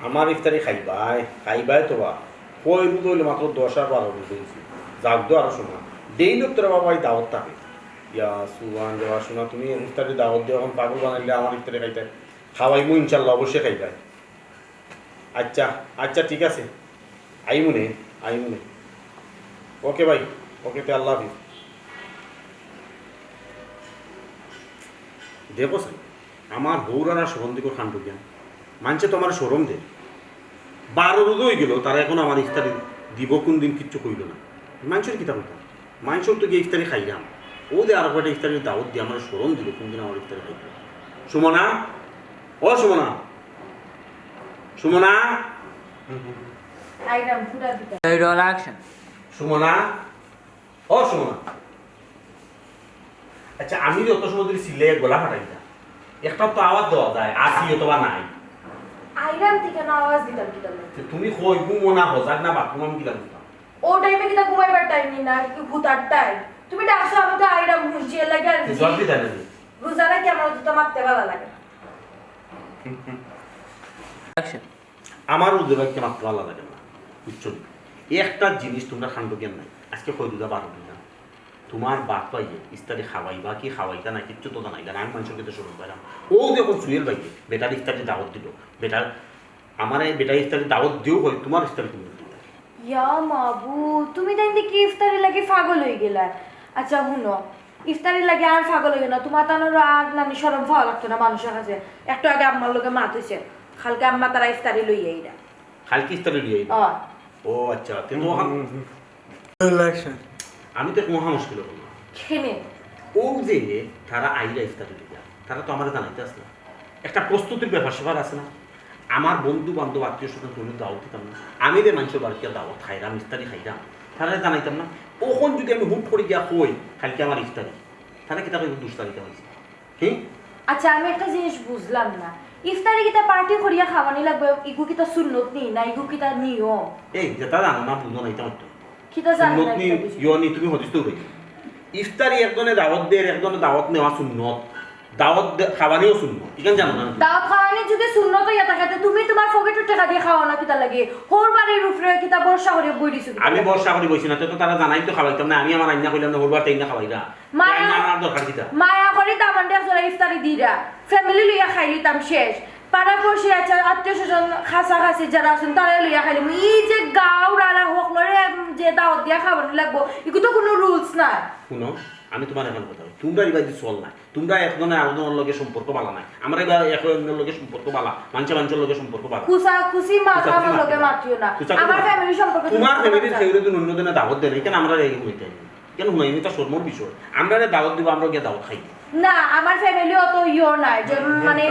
আমার ইফতারি খাইবাই তো বা কই রুদ হইলে মাত্র 10 আর 12 রুদ হয়েছে যাক দো আরো শোনা ডেইলি তোর বাবা দাওয়াত থাকে ইয়া সুবান দেওয়া শোনা তুমি ইফতারি দাওয়াত দিয়ে এখন পাগল বানাইলে আমার ইফতারি খাইতে খাওয়াইমু ইনশাল্লাহ অবশ্যই খাইবাই আচ্ছা ঠিক আছে আইমুনে ওকে ভাই ওকে তে আল্লাহ হাফিজ দেখো স্যার আমার বউরারা সুগন্ধিকর খান্ড জ্ঞান মানছে তো আমার সরম দে 12 রোদ হয়ে গেল তারা এখন আমার ইফতারি দিব কোন দিন কিচ্ছু কইল না মানুষের কিতা বলতাম মানুষের তো গিয়ে ইফতারি খাইলাম ও দে আরো কয়টা ইফতারির দাওয়াত দিয়ে আমার সরম দিল কোন দিন আমার ইফতারি খাইতে সুমনা ও সুমনা সুমনা ও সুমনা আচ্ছা আমি যত সময় ধরে সিলে গলা ফাটাইতাম একটা তো আওয়াজ দেওয়া যায় আসি অথবা নাই আইরাম থেকে না আওয়াজ দিতাম কি তাহলে তুমি কই ঘুমো না হজাক না বাথরুম আমি কিলা দিতাম ও টাইমে কিতা ঘুমাইবার টাইম নি না কি ভূতার টাইম তুমি ডাকছো আমি তো আইরাম হুঁজিয়ে লাগে আর জলদি দেন রোজানা কি আমার তো মারতে ভালো লাগে আমার উদ্যোগকে মাত্র ভালো লাগে না বুঝছো একটা জিনিস তোমরা খান্ড জ্ঞান নাই আজকে কই দুটা 12 দিন তোমার বাপ পাইয়ে ইফতারি খাওয়াইবা কি খাওয়াইতা না কিচ্ছু তো জানাই না আমি মানুষের কাছে শুরু পাইলাম ও দেখুন সুয়েল ভাইকে বেটার ইফতারি দাওয়াত দিল বেটার আমার এই বেটার ইফতারি দাওয়াত দিও কই তোমার ইফতারি তুমি ইয়া মাবু তুমি দেখি কি ইফতারি লাগি পাগল হই গেলা আচ্ছা শুনো ইফতারি লাগি আর পাগল হই না তোমার তানোর আর নানি শরম ভালো লাগতো না মানুষের কাছে একটু আগে আম্মার লগে মাত হইছে কালকে আম্মা তারা ইফতারি লই আইরা কালকে ইফতারি লই আইরা ও আচ্ছা তুমি আমি তো মহা মুশকিল হলো খেনে ও যে তারা আইরা ইফতারি দিলা তারা তো আমাদের জানাইতে আসলে একটা প্রস্তুতির ব্যাপার সেবার আছে না আমার বন্ধু বান্ধব আত্মীয় স্বজন কোনো দাওয়াত দিতাম না আমি যে মানুষের বাড়িতে দাওয়াত খাইরাম ইফতারি খাইরাম তারা জানাইতাম না ওখন যদি আমি হুট করে গিয়া কই কালকে আমার ইফতারি তারা কি তাকে দুষ্টারিতা হয়েছে কি আচ্ছা আমি একটা জিনিস বুঝলাম না ইফতারি কিতা পার্টি করিয়া খাওয়ানি লাগবে ইগু কিতা সুন্নত নি না ইগু কিতা নিয়ম এই যেটা জানো না বুঝো না এটা কিতা জানো না সুন্নত নি ইয়নি তুমি হদিস তো কই ইফতারি একজনে দাওয়াত দেয় একজনে দাওয়াত নেওয়া সুন্নত দাওয়াত খাওয়ানিও সুন্নত ইকান জানো না দাওয়াত খাওয়ানি যদি সুন্নত হইয়া থাকে তুমি তোমার পকেটের টাকা দিয়ে খাওয়া না কিতা লাগে হোর বাড়ির উপরে কিতা বর্ষা করে বই দিছো আমি বর্ষা করে বইছি না তো তারা জানাই তো খাওয়াইতাম না আমি আমার আইনা কইলাম না হোর বার তাইনা খাওয়াইরা মায়া আমার দরকার কিতা মায়া করে দামান দেয়া জরা ইফতারি দিরা ফ্যামিলি লইয়া খাইলিতাম শেষ পাড়াপড়শি আছে আত্মীয় স্বজন খাসাখাসি যারা আছেন তারা লইয়া খাইলাম এই যে গাঁও রানা হকলরে যে দাওয়াত দিয়া খাবার লাগবো এগুলো তো কোনো রুলস নাই শুনো আমি তোমার এখন কথা তোমরা এবার চল নাই তোমরা একজনে আরেকজনের লগে সম্পর্ক বালা নাই আমরা এবার একজনের লগে সম্পর্ক বালা মানুষের লগে সম্পর্ক বালা খুশি মাথা আমার লগে মাতিও না আমার ফ্যামিলি সম্পর্ক তোমার ফ্যামিলির কেউরে তো অন্য দিনে দাওয়াত দেন কেন আমরা এই হইতে কেন হুনাই এটা শর্মর বিষয় আমরা দাওয়াত দিব আমরা গিয়ে দাওয়াত খাই না আমার ফ্যামিলি অত ইও নাই যে মানে